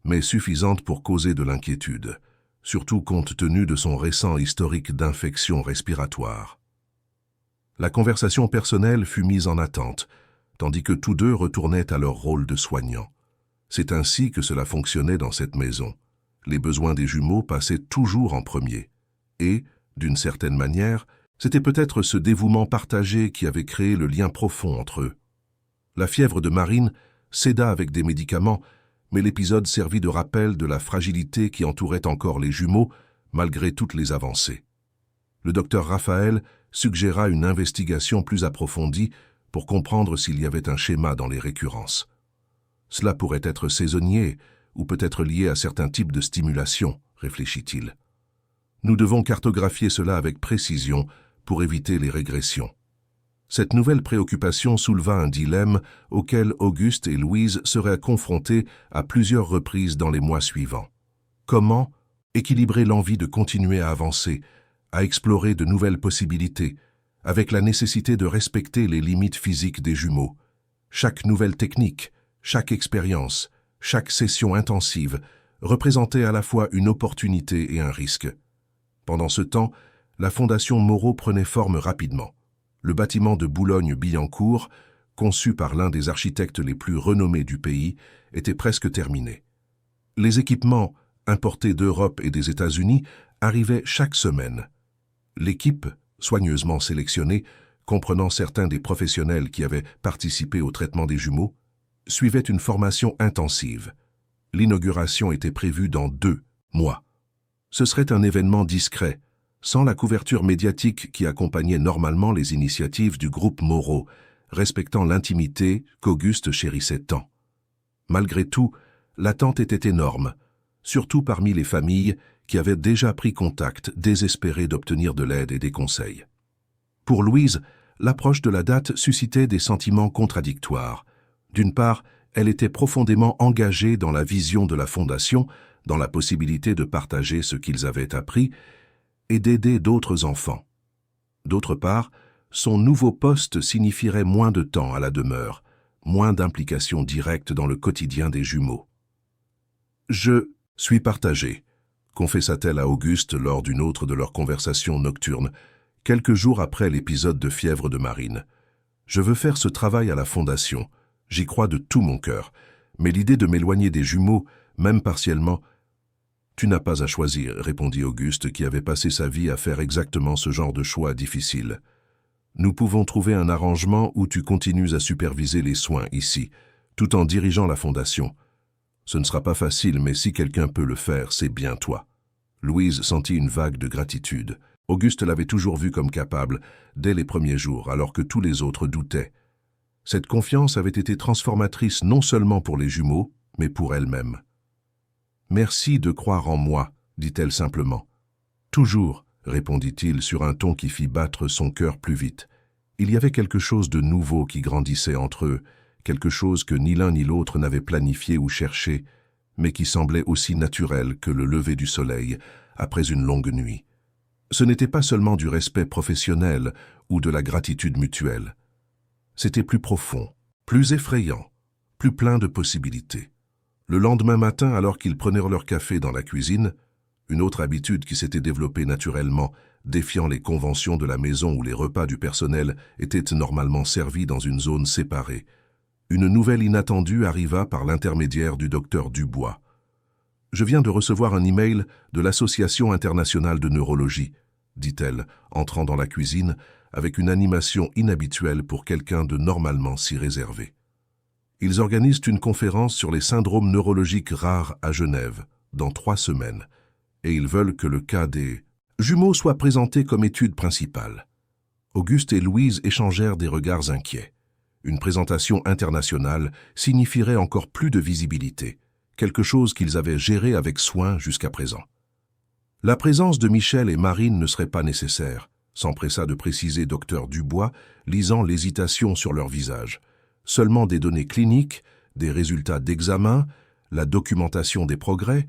mais suffisante pour causer de l'inquiétude, surtout compte tenu de son récent historique d'infection respiratoire. La conversation personnelle fut mise en attente, tandis que tous deux retournaient à leur rôle de soignants. C'est ainsi que cela fonctionnait dans cette maison. Les besoins des jumeaux passaient toujours en premier. Et, d'une certaine manière, c'était peut-être ce dévouement partagé qui avait créé le lien profond entre eux. La fièvre de Marine céda avec des médicaments, mais l'épisode servit de rappel de la fragilité qui entourait encore les jumeaux, malgré toutes les avancées. Le docteur Raphaël suggéra une investigation plus approfondie pour comprendre s'il y avait un schéma dans les récurrences. Cela pourrait être saisonnier ou peut-être lié à certains types de stimulation, réfléchit-il. Nous devons cartographier cela avec précision pour éviter les régressions. Cette nouvelle préoccupation souleva un dilemme auquel Auguste et Louise seraient confrontés à plusieurs reprises dans les mois suivants. Comment équilibrer l'envie de continuer à avancer, à explorer de nouvelles possibilités, avec la nécessité de respecter les limites physiques des jumeaux. Chaque nouvelle technique, chaque expérience, chaque session intensive représentait à la fois une opportunité et un risque. Pendant ce temps, la Fondation Moreau prenait forme rapidement. Le bâtiment de Boulogne-Billancourt, conçu par l'un des architectes les plus renommés du pays, était presque terminé. Les équipements, importés d'Europe et des États-Unis, arrivaient chaque semaine. L'équipe, soigneusement sélectionnée, comprenant certains des professionnels qui avaient participé au traitement des jumeaux, suivait une formation intensive. L'inauguration était prévue dans 2 mois. Ce serait un événement discret, sans la couverture médiatique qui accompagnait normalement les initiatives du groupe Moreau, respectant l'intimité qu'Auguste chérissait tant. Malgré tout, l'attente était énorme, surtout parmi les familles qui avaient déjà pris contact, désespérées d'obtenir de l'aide et des conseils. Pour Louise, l'approche de la date suscitait des sentiments contradictoires. D'une part, elle était profondément engagée dans la vision de la Fondation, dans la possibilité de partager ce qu'ils avaient appris et d'aider d'autres enfants. D'autre part, son nouveau poste signifierait moins de temps à la demeure, moins d'implication directe dans le quotidien des jumeaux. « Je suis partagée », confessa-t-elle à Auguste lors d'une autre de leurs conversations nocturnes, quelques jours après l'épisode de fièvre de Marine. « Je veux faire ce travail à la Fondation. J'y crois de tout mon cœur. Mais l'idée de m'éloigner des jumeaux, même partiellement... » « Tu n'as pas à choisir, » répondit Auguste, qui avait passé sa vie à faire exactement ce genre de choix difficile. « Nous pouvons trouver un arrangement où tu continues à superviser les soins ici, tout en dirigeant la Fondation. Ce ne sera pas facile, mais si quelqu'un peut le faire, c'est bien toi. » Louise sentit une vague de gratitude. Auguste l'avait toujours vue comme capable, dès les premiers jours, alors que tous les autres doutaient. Cette confiance avait été transformatrice non seulement pour les jumeaux, mais pour elle-même. « Merci de croire en moi, » dit-elle simplement. « Toujours, » répondit-il sur un ton qui fit battre son cœur plus vite. Il y avait quelque chose de nouveau qui grandissait entre eux, quelque chose que ni l'un ni l'autre n'avait planifié ou cherché, mais qui semblait aussi naturel que le lever du soleil après une longue nuit. Ce n'était pas seulement du respect professionnel ou de la gratitude mutuelle. C'était plus profond, plus effrayant, plus plein de possibilités. Le lendemain matin, alors qu'ils prenaient leur café dans la cuisine, une autre habitude qui s'était développée naturellement, défiant les conventions de la maison où les repas du personnel étaient normalement servis dans une zone séparée, une nouvelle inattendue arriva par l'intermédiaire du docteur Dubois. « Je viens de recevoir un email de l'Association internationale de neurologie, » dit-elle, entrant dans la cuisine avec une animation inhabituelle pour quelqu'un de normalement si réservé. Ils organisent une conférence sur les syndromes neurologiques rares à Genève, dans 3 semaines, et ils veulent que le cas des jumeaux soit présenté comme étude principale. Auguste et Louise échangèrent des regards inquiets. Une présentation internationale signifierait encore plus de visibilité, quelque chose qu'ils avaient géré avec soin jusqu'à présent. La présence de Michel et Marine ne serait pas nécessaire, s'empressa de préciser Dr Dubois, lisant l'hésitation sur leur visage. Seulement des données cliniques, des résultats d'examen, la documentation des progrès,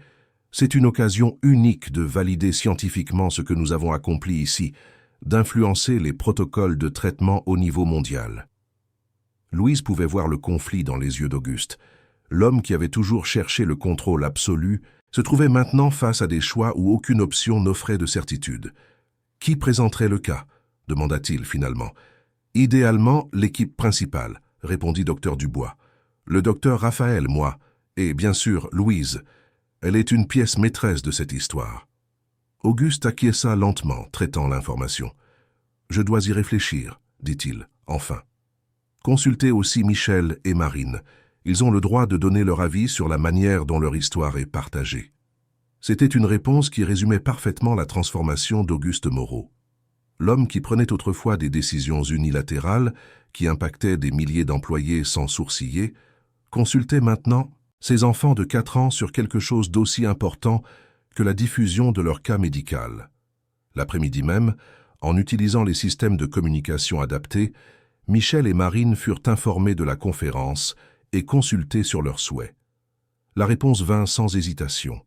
c'est une occasion unique de valider scientifiquement ce que nous avons accompli ici, d'influencer les protocoles de traitement au niveau mondial. Louise pouvait voir le conflit dans les yeux d'Auguste. L'homme qui avait toujours cherché le contrôle absolu se trouvait maintenant face à des choix où aucune option n'offrait de certitude. « Qui présenterait le cas ?» demanda-t-il finalement. « Idéalement, l'équipe principale », répondit Dr Dubois. « Le docteur Raphaël, moi, et bien sûr Louise. Elle est une pièce maîtresse de cette histoire. » Auguste acquiesça lentement, traitant l'information. « Je dois y réfléchir, » dit-il, enfin. « Consultez aussi Michel et Marine. Ils ont le droit de donner leur avis sur la manière dont leur histoire est partagée. » C'était une réponse qui résumait parfaitement la transformation d'Auguste Moreau. L'homme qui prenait autrefois des décisions unilatérales, qui impactaient des milliers d'employés sans sourciller, consultait maintenant ses enfants de 4 ans sur quelque chose d'aussi important que la diffusion de leur cas médical. L'après-midi même, en utilisant les systèmes de communication adaptés, Michel et Marine furent informés de la conférence et consultés sur leurs souhaits. La réponse vint sans hésitation.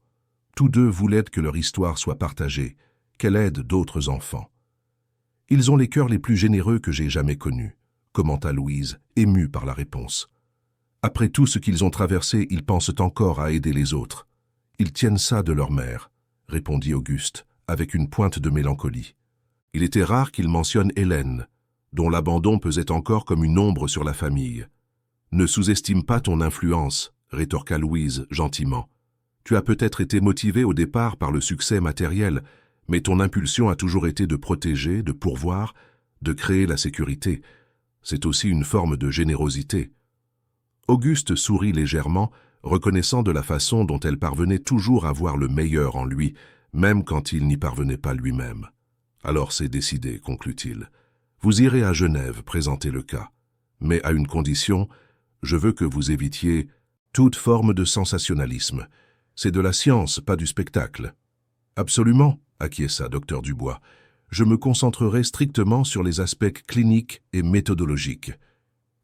Tous deux voulaient que leur histoire soit partagée, qu'elle aide d'autres enfants. « Ils ont les cœurs les plus généreux que j'ai jamais connus », commenta Louise, émue par la réponse. « Après tout ce qu'ils ont traversé, ils pensent encore à aider les autres. Ils tiennent ça de leur mère », répondit Auguste, avec une pointe de mélancolie. Il était rare qu'il mentionne Hélène, dont l'abandon pesait encore comme une ombre sur la famille. « Ne sous-estime pas ton influence », rétorqua Louise gentiment. « Tu as peut-être été motivé au départ par le succès matériel, mais ton impulsion a toujours été de protéger, de pourvoir, de créer la sécurité. C'est aussi une forme de générosité. » Auguste sourit légèrement, reconnaissant de la façon dont elle parvenait toujours à voir le meilleur en lui, même quand il n'y parvenait pas lui-même. « Alors c'est décidé, » conclut-il. « Vous irez à Genève présenter le cas. Mais à une condition, je veux que vous évitiez toute forme de sensationnalisme. C'est de la science, pas du spectacle. »« Absolument, » acquiesça Dr Dubois. « Je me concentrerai strictement sur les aspects cliniques et méthodologiques.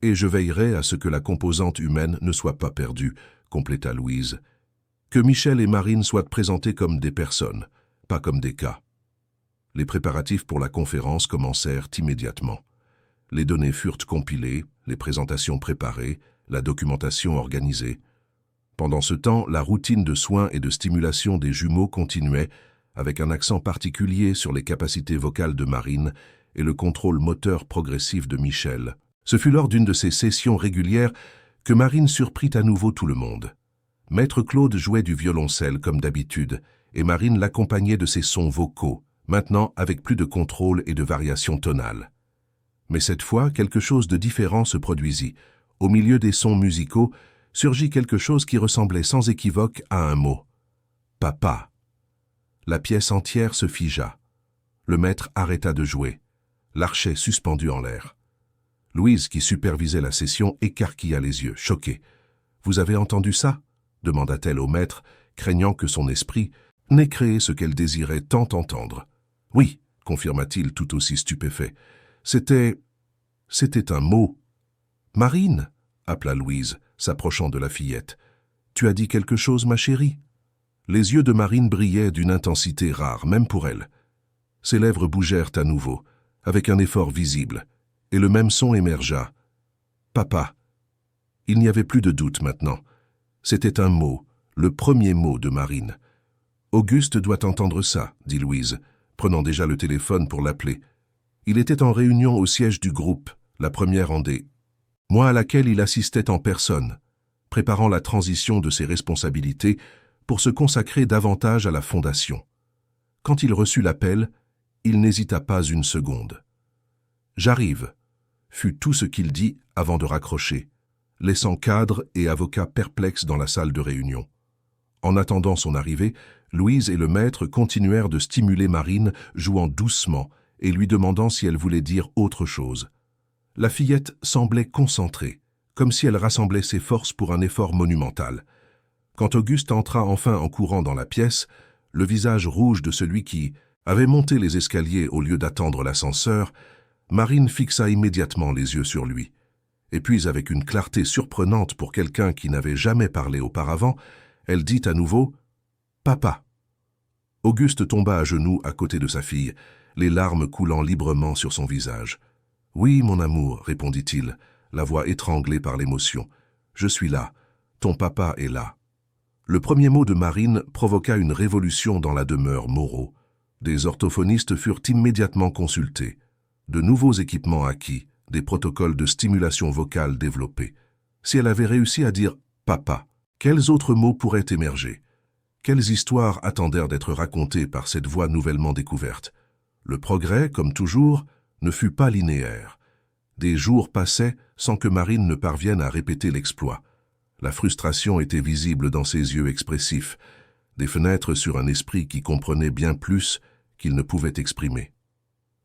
Et je veillerai à ce que la composante humaine ne soit pas perdue, » compléta Louise. « Que Michel et Marine soient présentés comme des personnes, pas comme des cas. » Les préparatifs pour la conférence commencèrent immédiatement. Les données furent compilées, les présentations préparées, la documentation organisée. Pendant ce temps, la routine de soins et de stimulation des jumeaux continuait, avec un accent particulier sur les capacités vocales de Marine et le contrôle moteur progressif de Michel. Ce fut lors d'une de ces sessions régulières que Marine surprit à nouveau tout le monde. Maître Claude jouait du violoncelle comme d'habitude, et Marine l'accompagnait de ses sons vocaux, maintenant avec plus de contrôle et de variation tonale. Mais cette fois, quelque chose de différent se produisit. Au milieu des sons musicaux, surgit quelque chose qui ressemblait sans équivoque à un mot. « Papa ». La pièce entière se figea. Le maître arrêta de jouer, l'archet suspendu en l'air. Louise, qui supervisait la session, écarquilla les yeux, choquée. « Vous avez entendu ça ?» demanda-t-elle au maître, craignant que son esprit n'ait créé ce qu'elle désirait tant entendre. « Oui », confirma-t-il tout aussi stupéfait. « C'était un mot. »« Marine » appela Louise, s'approchant de la fillette. « Tu as dit quelque chose, ma chérie ?» Les yeux de Marine brillaient d'une intensité rare, même pour elle. Ses lèvres bougèrent à nouveau, avec un effort visible, et le même son émergea. « Papa ». Il n'y avait plus de doute maintenant. C'était un mot, le premier mot de Marine. « Auguste doit entendre ça, » dit Louise, prenant déjà le téléphone pour l'appeler. Il était en réunion au siège du groupe, la première en D. Moi à laquelle il assistait en personne, préparant la transition de ses responsabilités pour se consacrer davantage à la fondation. Quand il reçut l'appel, il n'hésita pas une seconde. « J'arrive », fut tout ce qu'il dit avant de raccrocher, laissant cadre et avocat perplexes dans la salle de réunion. En attendant son arrivée, Louise et le maître continuèrent de stimuler Marine, jouant doucement et lui demandant si elle voulait dire autre chose. La fillette semblait concentrée, comme si elle rassemblait ses forces pour un effort monumental. Quand Auguste entra enfin en courant dans la pièce, le visage rouge de celui qui avait monté les escaliers au lieu d'attendre l'ascenseur, Marine fixa immédiatement les yeux sur lui. Et puis, avec une clarté surprenante pour quelqu'un qui n'avait jamais parlé auparavant, elle dit à nouveau « Papa ». Auguste tomba à genoux à côté de sa fille, les larmes coulant librement sur son visage. « Oui, mon amour », répondit-il, la voix étranglée par l'émotion. « Je suis là. Ton papa est là. » Le premier mot de Marine provoqua une révolution dans la demeure Moreau. Des orthophonistes furent immédiatement consultés. De nouveaux équipements acquis, des protocoles de stimulation vocale développés. Si elle avait réussi à dire « papa », quels autres mots pourraient émerger? Quelles histoires attendèrent d'être racontées par cette voix nouvellement découverte? Le progrès, comme toujours, ne fut pas linéaire. Des jours passaient sans que Marine ne parvienne à répéter l'exploit. La frustration était visible dans ses yeux expressifs, des fenêtres sur un esprit qui comprenait bien plus qu'il ne pouvait exprimer.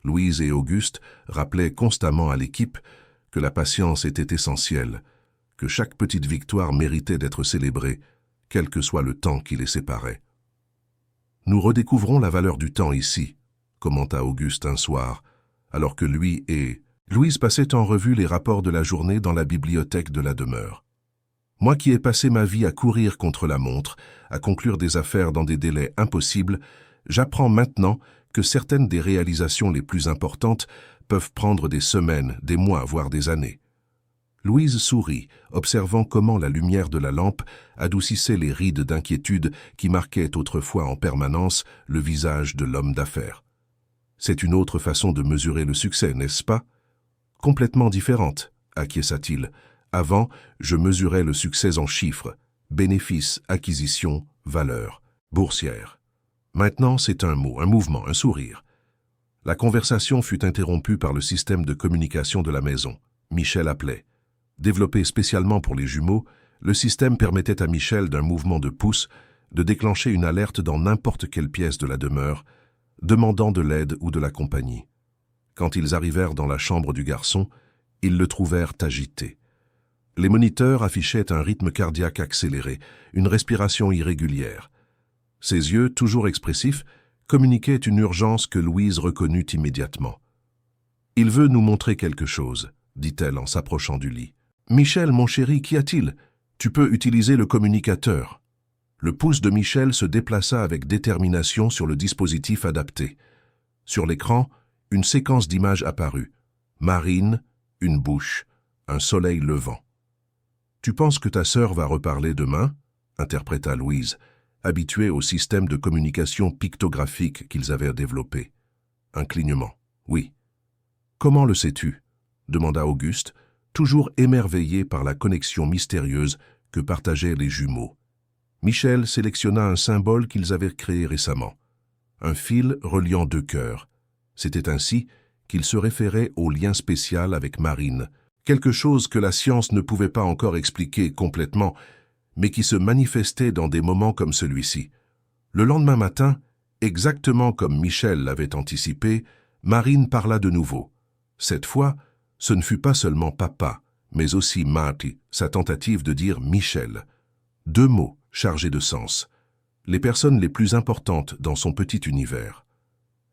Louise et Auguste rappelaient constamment à l'équipe que la patience était essentielle, que chaque petite victoire méritait d'être célébrée, quel que soit le temps qui les séparait. « Nous redécouvrons la valeur du temps ici », commenta Auguste un soir, alors que lui et Louise passaient en revue les rapports de la journée dans la bibliothèque de la demeure. Moi qui ai passé ma vie à courir contre la montre, à conclure des affaires dans des délais impossibles, j'apprends maintenant que certaines des réalisations les plus importantes peuvent prendre des semaines, des mois, voire des années. Louise sourit, observant comment la lumière de la lampe adoucissait les rides d'inquiétude qui marquaient autrefois en permanence le visage de l'homme d'affaires. C'est une autre façon de mesurer le succès, n'est-ce pas? Complètement différente, acquiesça-t-il. Avant, je mesurais le succès en chiffres, bénéfices, acquisitions, valeurs, boursières. Maintenant, c'est un mot, un mouvement, un sourire. La conversation fut interrompue par le système de communication de la maison. Michel appelait. Développé spécialement pour les jumeaux, le système permettait à Michel, d'un mouvement de pouce, de déclencher une alerte dans n'importe quelle pièce de la demeure, demandant de l'aide ou de la compagnie. Quand ils arrivèrent dans la chambre du garçon, ils le trouvèrent agité. Les moniteurs affichaient un rythme cardiaque accéléré, une respiration irrégulière. Ses yeux, toujours expressifs, communiquaient une urgence que Louise reconnut immédiatement. « Il veut nous montrer quelque chose », dit-elle en s'approchant du lit. « Michel, mon chéri, qu'y a-t-il? Tu peux utiliser le communicateur. » Le pouce de Michel se déplaça avec détermination sur le dispositif adapté. Sur l'écran, une séquence d'images apparut. Marine, une bouche, un soleil levant. « Tu penses que ta sœur va reparler demain ?» interpréta Louise, habituée au système de communication pictographique qu'ils avaient développé. Un clignement. « Oui. »« Comment le sais-tu » demanda Auguste, toujours émerveillé par la connexion mystérieuse que partageaient les jumeaux. Michel sélectionna un symbole qu'ils avaient créé récemment. Un fil reliant deux cœurs. C'était ainsi qu'il se référait au lien spécial avec Marine, quelque chose que la science ne pouvait pas encore expliquer complètement, mais qui se manifestait dans des moments comme celui-ci. Le lendemain matin, exactement comme Michel l'avait anticipé, Marine parla de nouveau. Cette fois, ce ne fut pas seulement papa, mais aussi Marty, sa tentative de dire Michel. Deux mots chargés de sens, les personnes les plus importantes dans son petit univers.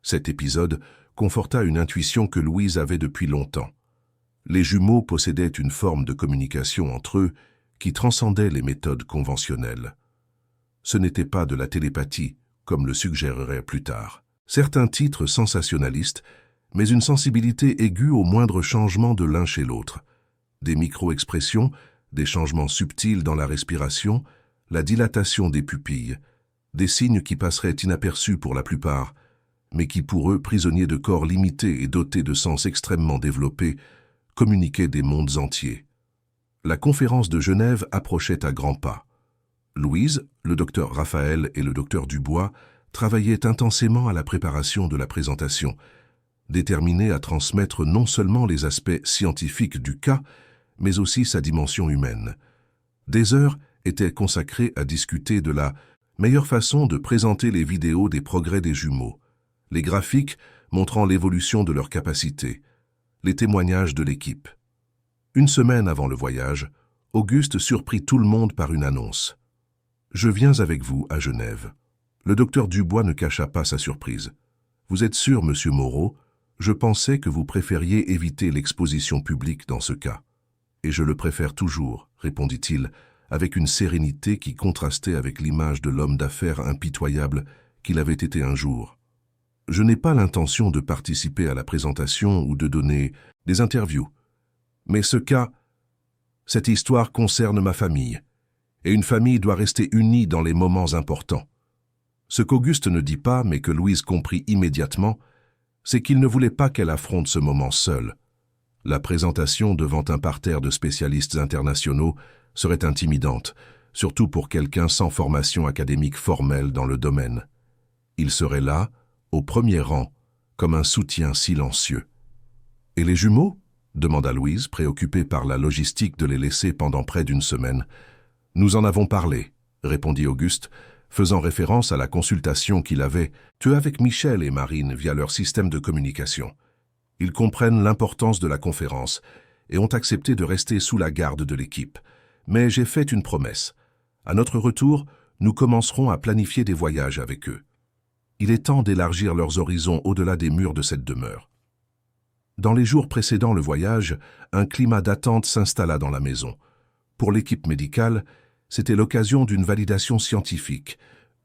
Cet épisode conforta une intuition que Louise avait depuis longtemps. Les jumeaux possédaient une forme de communication entre eux qui transcendait les méthodes conventionnelles. Ce n'était pas de la télépathie, comme le suggérerait plus tard. Certains titres sensationnalistes, mais une sensibilité aiguë au moindre changement de l'un chez l'autre. Des micro-expressions, des changements subtils dans la respiration, la dilatation des pupilles, des signes qui passeraient inaperçus pour la plupart, mais qui pour eux, prisonniers de corps limités et dotés de sens extrêmement développés, communiquaient des mondes entiers. La conférence de Genève approchait à grands pas. Louise, le docteur Raphaël et le docteur Dubois travaillaient intensément à la préparation de la présentation, déterminés à transmettre non seulement les aspects scientifiques du cas, mais aussi sa dimension humaine. Des heures étaient consacrées à discuter de la meilleure façon de présenter les vidéos des progrès des jumeaux, les graphiques montrant l'évolution de leurs capacités, les témoignages de l'équipe. Une semaine avant le voyage, Auguste surprit tout le monde par une annonce. « Je viens avec vous à Genève. » Le docteur Dubois ne cacha pas sa surprise. « Vous êtes sûr, monsieur Moreau, je pensais que vous préfériez éviter l'exposition publique dans ce cas. »« Et je le préfère toujours, » répondit-il, avec une sérénité qui contrastait avec l'image de l'homme d'affaires impitoyable qu'il avait été un jour. « Je n'ai pas l'intention de participer à la présentation ou de donner des interviews. Mais ce cas, cette histoire concerne ma famille, et une famille doit rester unie dans les moments importants. » Ce qu'Auguste ne dit pas, mais que Louise comprit immédiatement, c'est qu'il ne voulait pas qu'elle affronte ce moment seule. La présentation devant un parterre de spécialistes internationaux serait intimidante, surtout pour quelqu'un sans formation académique formelle dans le domaine. Il serait là, au premier rang, comme un soutien silencieux. « Et les jumeaux ?» demanda Louise, préoccupée par la logistique de les laisser pendant près d'une semaine. « Nous en avons parlé, » répondit Auguste, faisant référence à la consultation qu'il avait eue avec Michel et Marine via leur système de communication. Ils comprennent l'importance de la conférence et ont accepté de rester sous la garde de l'équipe. Mais j'ai fait une promesse. À notre retour, nous commencerons à planifier des voyages avec eux. Il est temps d'élargir leurs horizons au-delà des murs de cette demeure. Dans les jours précédant le voyage, un climat d'attente s'installa dans la maison. Pour l'équipe médicale, c'était l'occasion d'une validation scientifique,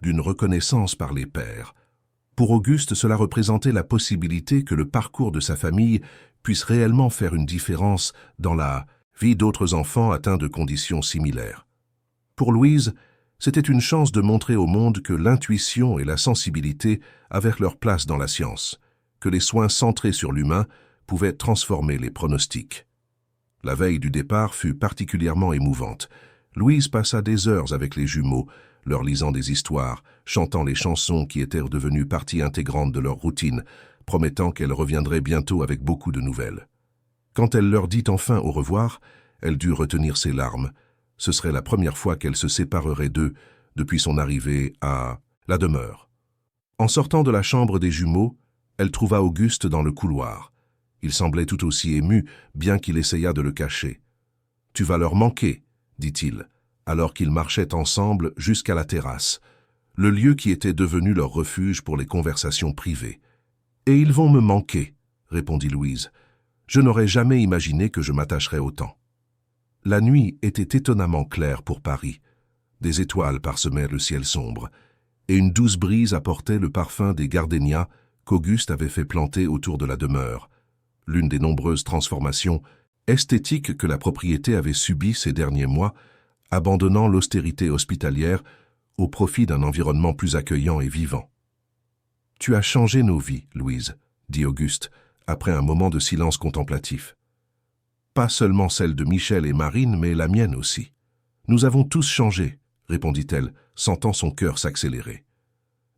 d'une reconnaissance par les pairs. Pour Auguste, cela représentait la possibilité que le parcours de sa famille puisse réellement faire une différence dans la vie d'autres enfants atteints de conditions similaires. Pour Louise, c'était une chance de montrer au monde que l'intuition et la sensibilité avaient leur place dans la science, que les soins centrés sur l'humain pouvaient transformer les pronostics. La veille du départ fut particulièrement émouvante. Louise passa des heures avec les jumeaux, leur lisant des histoires, chantant les chansons qui étaient devenues partie intégrante de leur routine, promettant qu'elle reviendrait bientôt avec beaucoup de nouvelles. Quand elle leur dit enfin au revoir, elle dut retenir ses larmes. Ce serait la première fois qu'elle se séparerait d'eux depuis son arrivée à la demeure. En sortant de la chambre des jumeaux, elle trouva Auguste dans le couloir. Il semblait tout aussi ému, bien qu'il essayât de le cacher. « Tu vas leur manquer », dit-il, alors qu'ils marchaient ensemble jusqu'à la terrasse, le lieu qui était devenu leur refuge pour les conversations privées. « Et ils vont me manquer », répondit Louise. « Je n'aurais jamais imaginé que je m'attacherais autant. » La nuit était étonnamment claire pour Paris. Des étoiles parsemaient le ciel sombre, et une douce brise apportait le parfum des gardénias qu'Auguste avait fait planter autour de la demeure, l'une des nombreuses transformations esthétiques que la propriété avait subies ces derniers mois, abandonnant l'austérité hospitalière au profit d'un environnement plus accueillant et vivant. « Tu as changé nos vies, Louise, » dit Auguste, après un moment de silence contemplatif. « Pas seulement celle de Michel et Marine, mais la mienne aussi. Nous avons tous changé, » répondit-elle, sentant son cœur s'accélérer.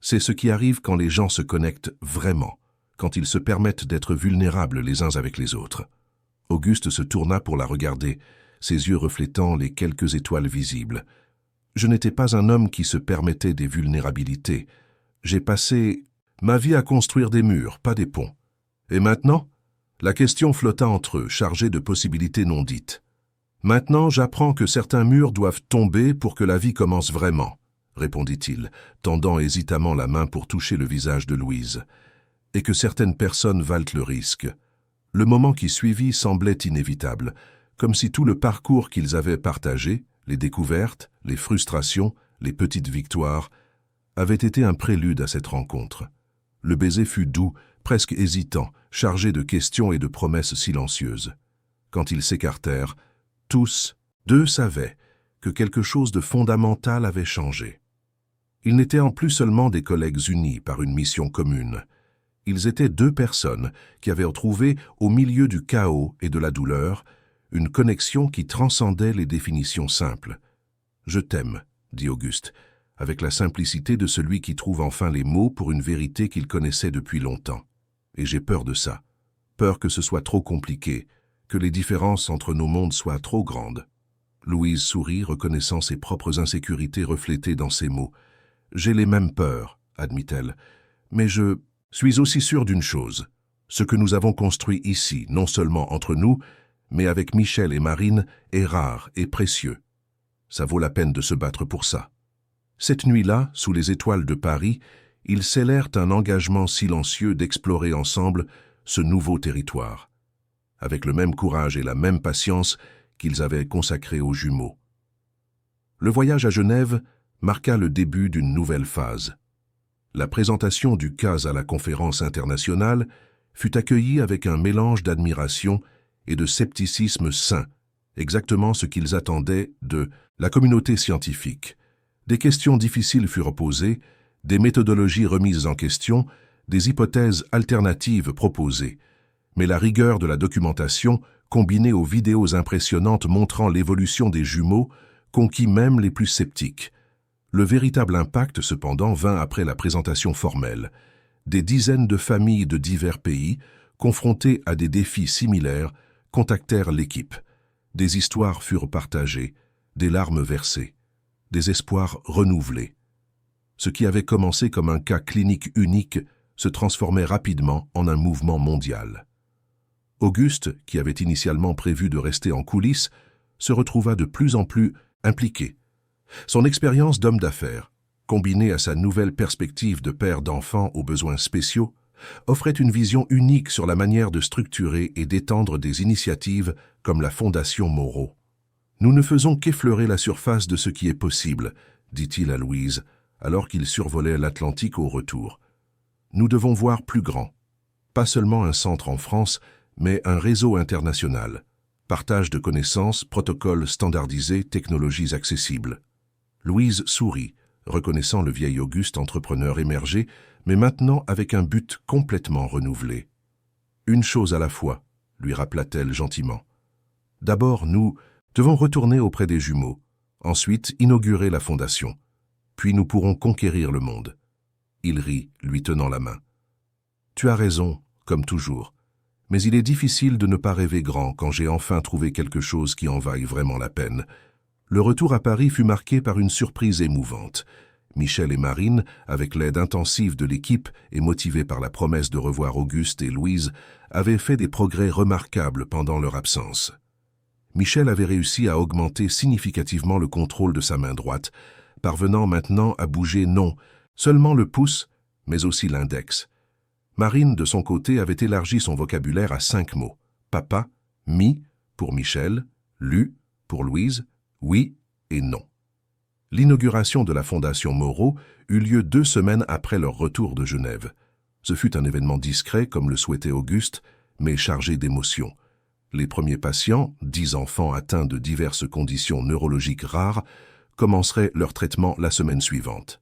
C'est ce qui arrive quand les gens se connectent vraiment, quand ils se permettent d'être vulnérables les uns avec les autres. Auguste se tourna pour la regarder, ses yeux reflétant les quelques étoiles visibles. « Je n'étais pas un homme qui se permettait des vulnérabilités. J'ai passé ma vie à construire des murs, pas des ponts. Et maintenant ?» La question flotta entre eux, chargée de possibilités non dites. « Maintenant, j'apprends que certains murs doivent tomber pour que la vie commence vraiment, » répondit-il, tendant hésitamment la main pour toucher le visage de Louise. « Et que certaines personnes valent le risque. » Le moment qui suivit semblait inévitable, comme si tout le parcours qu'ils avaient partagé, les découvertes, les frustrations, les petites victoires, avait été un prélude à cette rencontre. Le baiser fut doux, presque hésitant, chargé de questions et de promesses silencieuses. Quand ils s'écartèrent, tous, deux savaient que quelque chose de fondamental avait changé. Ils n'étaient en plus seulement des collègues unis par une mission commune. Ils étaient deux personnes qui avaient trouvé, au milieu du chaos et de la douleur, une connexion qui transcendait les définitions simples. « Je t'aime », dit Auguste, avec la simplicité de celui qui trouve enfin les mots pour une vérité qu'il connaissait depuis longtemps. Et j'ai peur de ça. Peur que ce soit trop compliqué, que les différences entre nos mondes soient trop grandes. Louise sourit, reconnaissant ses propres insécurités reflétées dans ses mots. « J'ai les mêmes peurs, admit-elle, mais je suis aussi sûre d'une chose. Ce que nous avons construit ici, non seulement entre nous, mais avec Michel et Marine, est rare et précieux. Ça vaut la peine de se battre pour ça. » Cette nuit-là, sous les étoiles de Paris, ils scellèrent un engagement silencieux d'explorer ensemble ce nouveau territoire, avec le même courage et la même patience qu'ils avaient consacré aux jumeaux. Le voyage à Genève marqua le début d'une nouvelle phase. La présentation du cas à la conférence internationale fut accueillie avec un mélange d'admiration et de scepticisme sain, exactement ce qu'ils attendaient de la communauté scientifique. Des questions difficiles furent posées, des méthodologies remises en question, des hypothèses alternatives proposées. Mais la rigueur de la documentation, combinée aux vidéos impressionnantes montrant l'évolution des jumeaux, conquit même les plus sceptiques. Le véritable impact, cependant, vint après la présentation formelle. Des dizaines de familles de divers pays, confrontées à des défis similaires, contactèrent l'équipe. Des histoires furent partagées, des larmes versées, des espoirs renouvelés. Ce qui avait commencé comme un cas clinique unique se transformait rapidement en un mouvement mondial. Auguste, qui avait initialement prévu de rester en coulisses, se retrouva de plus en plus impliqué. Son expérience d'homme d'affaires, combinée à sa nouvelle perspective de père d'enfants aux besoins spéciaux, offrait une vision unique sur la manière de structurer et d'étendre des initiatives comme la Fondation Moreau. « Nous ne faisons qu'effleurer la surface de ce qui est possible », dit-il à Louise, alors qu'il survolait l'Atlantique au retour. « Nous devons voir plus grand. Pas seulement un centre en France, mais un réseau international. Partage de connaissances, protocoles standardisés, technologies accessibles. » Louise sourit, reconnaissant le vieil Auguste entrepreneur émergé, mais maintenant avec un but complètement renouvelé. « Une chose à la fois », lui rappela-t-elle gentiment. « D'abord, nous devons retourner auprès des jumeaux, ensuite inaugurer la fondation. Puis nous pourrons conquérir le monde. » Il rit, lui tenant la main. « Tu as raison, comme toujours. Mais il est difficile de ne pas rêver grand quand j'ai enfin trouvé quelque chose qui en vaille vraiment la peine. » Le retour à Paris fut marqué par une surprise émouvante. Michel et Marine, avec l'aide intensive de l'équipe et motivés par la promesse de revoir Auguste et Louise, avaient fait des progrès remarquables pendant leur absence. Michel avait réussi à augmenter significativement le contrôle de sa main droite, parvenant maintenant à bouger non seulement le pouce, mais aussi l'index. Marine, de son côté, avait élargi son vocabulaire à 5 mots. Papa, mi pour Michel, lu pour Louise, oui et non. L'inauguration de la Fondation Moreau eut lieu 2 semaines après leur retour de Genève. Ce fut un événement discret, comme le souhaitait Auguste, mais chargé d'émotions. Les premiers patients, 10 enfants atteints de diverses conditions neurologiques rares, commenceraient leur traitement la semaine suivante.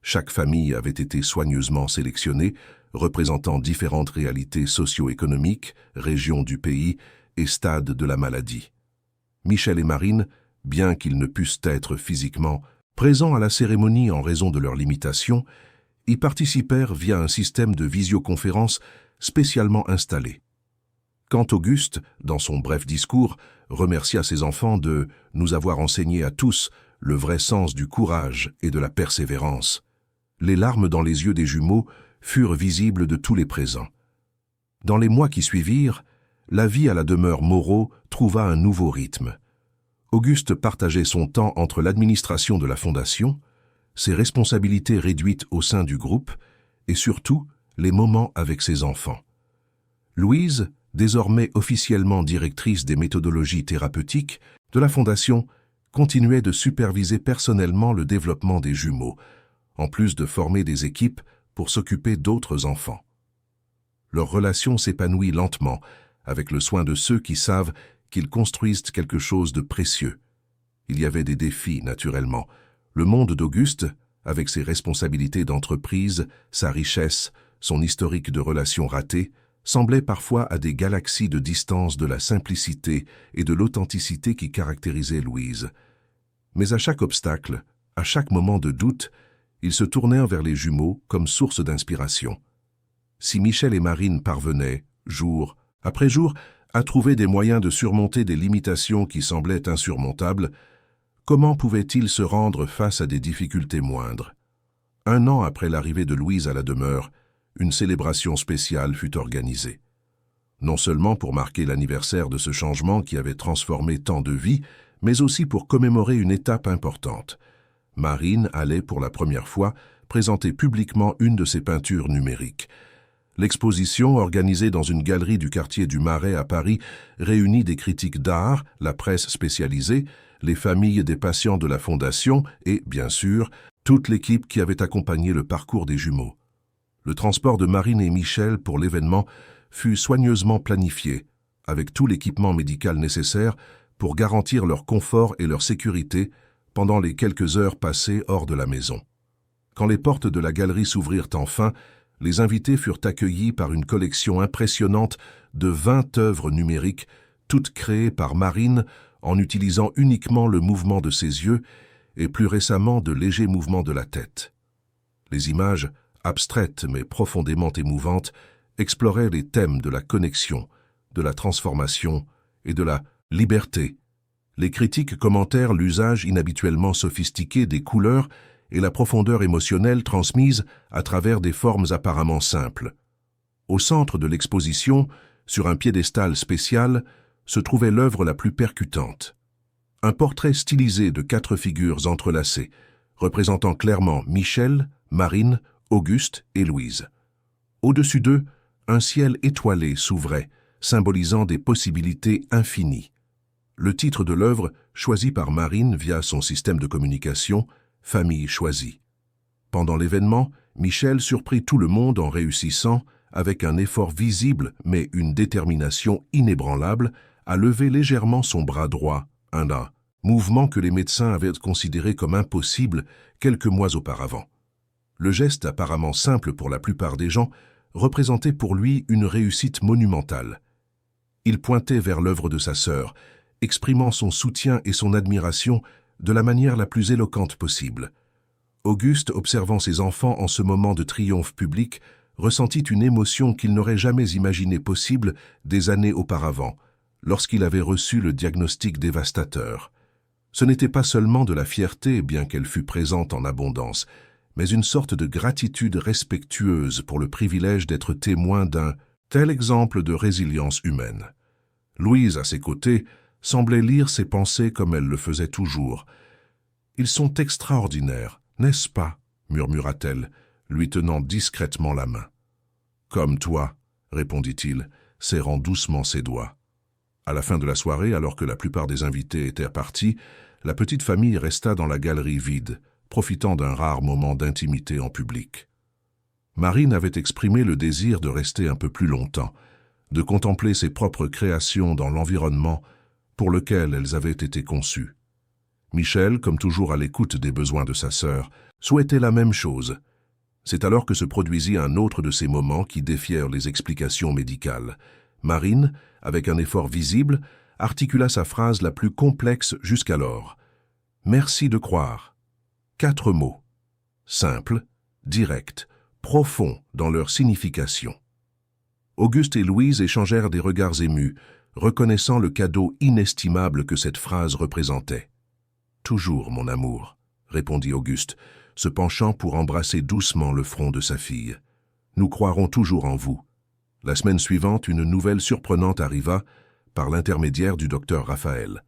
Chaque famille avait été soigneusement sélectionnée, représentant différentes réalités socio-économiques, régions du pays et stades de la maladie. Michel et Marine, bien qu'ils ne pussent être physiquement présents à la cérémonie en raison de leurs limitations, y participèrent via un système de visioconférence spécialement installé. Quand Auguste, dans son bref discours, remercia ses enfants de nous avoir enseigné à tous le vrai sens du courage et de la persévérance, les larmes dans les yeux des jumeaux furent visibles de tous les présents. Dans les mois qui suivirent, la vie à la demeure Moreau trouva un nouveau rythme. Auguste partageait son temps entre l'administration de la Fondation, ses responsabilités réduites au sein du groupe et surtout les moments avec ses enfants. Louise, désormais officiellement directrice des méthodologies thérapeutiques de la Fondation, continuait de superviser personnellement le développement des jumeaux, en plus de former des équipes pour s'occuper d'autres enfants. Leur relation s'épanouit lentement, avec le soin de ceux qui savent qu'ils construisent quelque chose de précieux. Il y avait des défis, naturellement. Le monde d'Auguste, avec ses responsabilités d'entreprise, sa richesse, son historique de relations ratées, semblait parfois à des galaxies de distance de la simplicité et de l'authenticité qui caractérisaient Louise. Mais à chaque obstacle, à chaque moment de doute, ils se tournèrent vers les jumeaux comme source d'inspiration. Si Michel et Marine parvenaient, jour après jour, à trouver des moyens de surmonter des limitations qui semblaient insurmontables, comment pouvaient-ils se rendre face à des difficultés moindres? 1 an après l'arrivée de Louise à la demeure, une célébration spéciale fut organisée. Non seulement pour marquer l'anniversaire de ce changement qui avait transformé tant de vies, mais aussi pour commémorer une étape importante. Marine allait pour la première fois présenter publiquement une de ses peintures numériques. L'exposition, organisée dans une galerie du quartier du Marais à Paris, réunit des critiques d'art, la presse spécialisée, les familles des patients de la Fondation et, bien sûr, toute l'équipe qui avait accompagné le parcours des jumeaux. Le transport de Marine et Michel pour l'événement fut soigneusement planifié, avec tout l'équipement médical nécessaire pour garantir leur confort et leur sécurité pendant les quelques heures passées hors de la maison. Quand les portes de la galerie s'ouvrirent enfin, les invités furent accueillis par une collection impressionnante de 20 œuvres numériques, toutes créées par Marine en utilisant uniquement le mouvement de ses yeux et plus récemment de légers mouvements de la tête. Les images, abstraites mais profondément émouvantes, exploraient les thèmes de la connexion, de la transformation et de la liberté. Les critiques commentèrent l'usage inhabituellement sophistiqué des couleurs et la profondeur émotionnelle transmise à travers des formes apparemment simples. Au centre de l'exposition, sur un piédestal spécial, se trouvait l'œuvre la plus percutante. Un portrait stylisé de 4 figures entrelacées, représentant clairement Michel, Marine, Auguste et Louise. Au-dessus d'eux, un ciel étoilé s'ouvrait, symbolisant des possibilités infinies. Le titre de l'œuvre, choisi par Marine via son système de communication, « Famille choisie ». Pendant l'événement, Michel surprit tout le monde en réussissant, avec un effort visible mais une détermination inébranlable, à lever légèrement son bras droit, un mouvement que les médecins avaient considéré comme impossible quelques mois auparavant. Le geste apparemment simple pour la plupart des gens représentait pour lui une réussite monumentale. Il pointait vers l'œuvre de sa sœur, exprimant son soutien et son admiration de la manière la plus éloquente possible. Auguste, observant ses enfants en ce moment de triomphe public, ressentit une émotion qu'il n'aurait jamais imaginée possible des années auparavant, lorsqu'il avait reçu le diagnostic dévastateur. Ce n'était pas seulement de la fierté, bien qu'elle fût présente en abondance, mais une sorte de gratitude respectueuse pour le privilège d'être témoin d'un tel exemple de résilience humaine. Louise, à ses côtés, semblait lire ses pensées comme elle le faisait toujours. « Ils sont extraordinaires, n'est-ce pas ?» murmura-t-elle, lui tenant discrètement la main. « Comme toi », répondit-il, serrant doucement ses doigts. À la fin de la soirée, alors que la plupart des invités étaient partis, la petite famille resta dans la galerie vide, profitant d'un rare moment d'intimité en public. Marine avait exprimé le désir de rester un peu plus longtemps, de contempler ses propres créations dans l'environnement pour lequel elles avaient été conçues. Michel, comme toujours à l'écoute des besoins de sa sœur, souhaitait la même chose. C'est alors que se produisit un autre de ces moments qui défièrent les explications médicales. Marine, avec un effort visible, articula sa phrase la plus complexe jusqu'alors. « Merci de croire ». 4 mots, simples, directs, profonds dans leur signification. Auguste et Louise échangèrent des regards émus, reconnaissant le cadeau inestimable que cette phrase représentait. « Toujours, mon amour », répondit Auguste, se penchant pour embrasser doucement le front de sa fille. « Nous croirons toujours en vous. » La semaine suivante, une nouvelle surprenante arriva par l'intermédiaire du docteur Raphaël.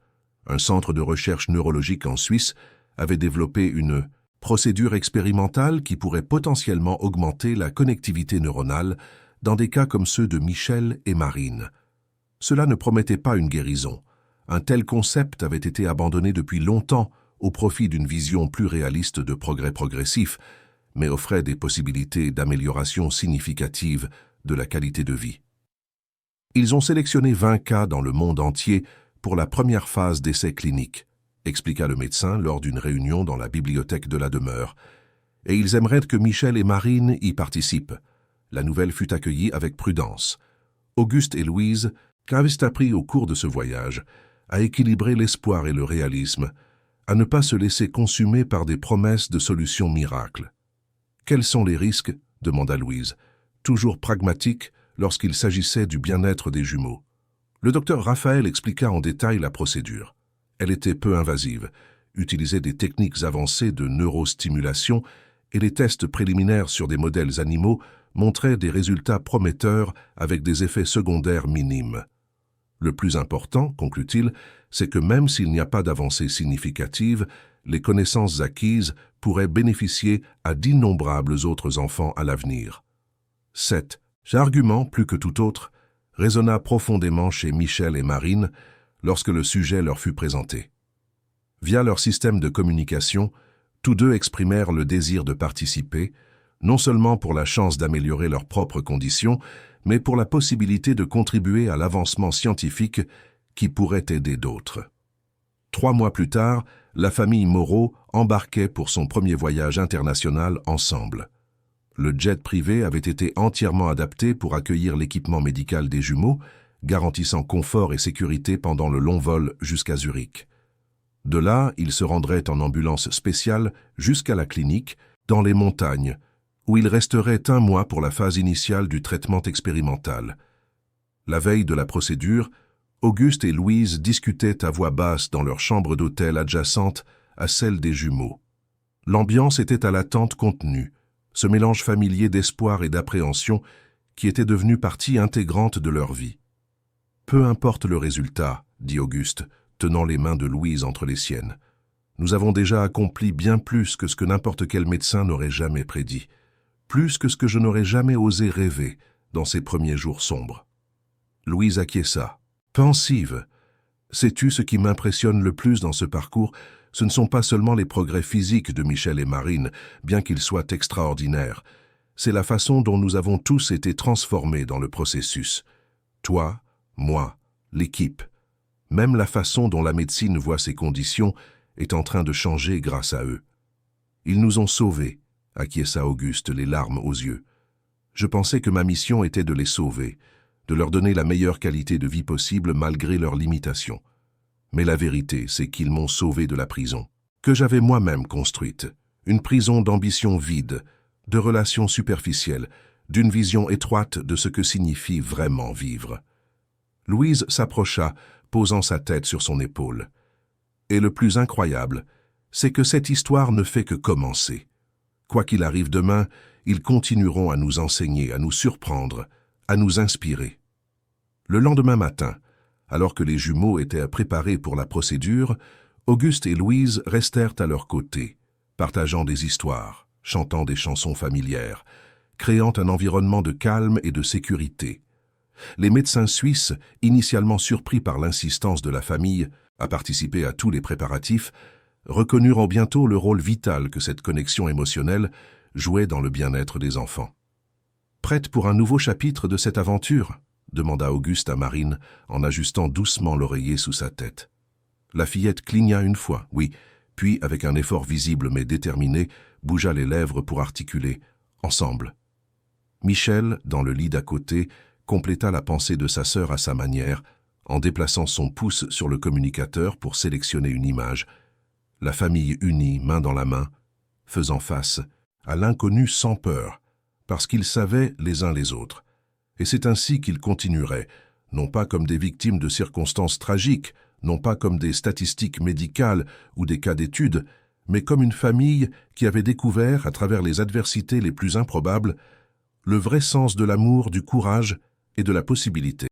Un centre de recherche neurologique en Suisse avait développé une procédure expérimentale qui pourrait potentiellement augmenter la connectivité neuronale dans des cas comme ceux de Michel et Marine. Cela ne promettait pas une guérison. Un tel concept avait été abandonné depuis longtemps au profit d'une vision plus réaliste de progrès progressif, mais offrait des possibilités d'amélioration significative de la qualité de vie. Ils ont sélectionné 20 cas dans le monde entier pour la première phase d'essai clinique, expliqua le médecin lors d'une réunion dans la bibliothèque de la demeure, et ils aimeraient que Michel et Marine y participent. La nouvelle fut accueillie avec prudence. Auguste et Louise avaient appris au cours de ce voyage à équilibrer l'espoir et le réalisme, à ne pas se laisser consumer par des promesses de solutions miracles. « Quels sont les risques ?» demanda Louise, toujours pragmatique lorsqu'il s'agissait du bien-être des jumeaux. Le docteur Raphaël expliqua en détail la procédure. Elle était peu invasive, utilisait des techniques avancées de neurostimulation et les tests préliminaires sur des modèles animaux montraient des résultats prometteurs avec des effets secondaires minimes. Le plus important, conclut-il, c'est que même s'il n'y a pas d'avancée significative, les connaissances acquises pourraient bénéficier à d'innombrables autres enfants à l'avenir. 7. Cet argument, plus que tout autre, résonna profondément chez Michel et Marine lorsque le sujet leur fut présenté. Via leur système de communication, tous deux exprimèrent le désir de participer, non seulement pour la chance d'améliorer leurs propres conditions, mais pour la possibilité de contribuer à l'avancement scientifique qui pourrait aider d'autres. 3 mois plus tard, la famille Moreau embarquait pour son premier voyage international ensemble. Le jet privé avait été entièrement adapté pour accueillir l'équipement médical des jumeaux, garantissant confort et sécurité pendant le long vol jusqu'à Zurich. De là, ils se rendraient en ambulance spéciale jusqu'à la clinique, dans les montagnes, où ils resteraient 1 mois pour la phase initiale du traitement expérimental. La veille de la procédure, Auguste et Louise discutaient à voix basse dans leur chambre d'hôtel adjacente à celle des jumeaux. L'ambiance était à l'attente contenue, ce mélange familier d'espoir et d'appréhension qui était devenu partie intégrante de leur vie. « Peu importe le résultat, » dit Auguste, tenant les mains de Louise entre les siennes. « Nous avons déjà accompli bien plus que ce que n'importe quel médecin n'aurait jamais prédit, plus que ce que je n'aurais jamais osé rêver dans ces premiers jours sombres. » Louise acquiesça, pensive. « Sais-tu ce qui m'impressionne le plus dans ce parcours ? Ce ne sont pas seulement les progrès physiques de Michel et Marine, bien qu'ils soient extraordinaires. C'est la façon dont nous avons tous été transformés dans le processus. Toi, moi, l'équipe. Même la façon dont la médecine voit ces conditions est en train de changer grâce à eux. Ils nous ont sauvés, acquiesça Auguste, les larmes aux yeux. Je pensais que ma mission était de les sauver, de leur donner la meilleure qualité de vie possible malgré leurs limitations. Mais la vérité, c'est qu'ils m'ont sauvé de la prison, que j'avais moi-même construite. Une prison d'ambition vide, de relations superficielles, d'une vision étroite de ce que signifie vraiment vivre. Louise s'approcha, posant sa tête sur son épaule. Et le plus incroyable, c'est que cette histoire ne fait que commencer. Quoi qu'il arrive demain, ils continueront à nous enseigner, à nous surprendre, à nous inspirer. Le lendemain matin, alors que les jumeaux étaient préparés pour la procédure, Auguste et Louise restèrent à leur côté, partageant des histoires, chantant des chansons familières, créant un environnement de calme et de sécurité. Les médecins suisses, initialement surpris par l'insistance de la famille à participer à tous les préparatifs, reconnurent bientôt le rôle vital que cette connexion émotionnelle jouait dans le bien-être des enfants. « Prête pour un nouveau chapitre de cette aventure ?» demanda Auguste à Marine en ajustant doucement l'oreiller sous sa tête. La fillette cligna une fois, oui, puis, avec un effort visible mais déterminé, bougea les lèvres pour articuler « ensemble ». Michel, dans le lit d'à côté, compléta la pensée de sa sœur à sa manière, en déplaçant son pouce sur le communicateur pour sélectionner une image. La famille unie, main dans la main, faisant face à l'inconnu sans peur, parce qu'ils savaient les uns les autres. Et c'est ainsi qu'ils continueraient, non pas comme des victimes de circonstances tragiques, non pas comme des statistiques médicales ou des cas d'études, mais comme une famille qui avait découvert, à travers les adversités les plus improbables, le vrai sens de l'amour, du courage et de la possibilité.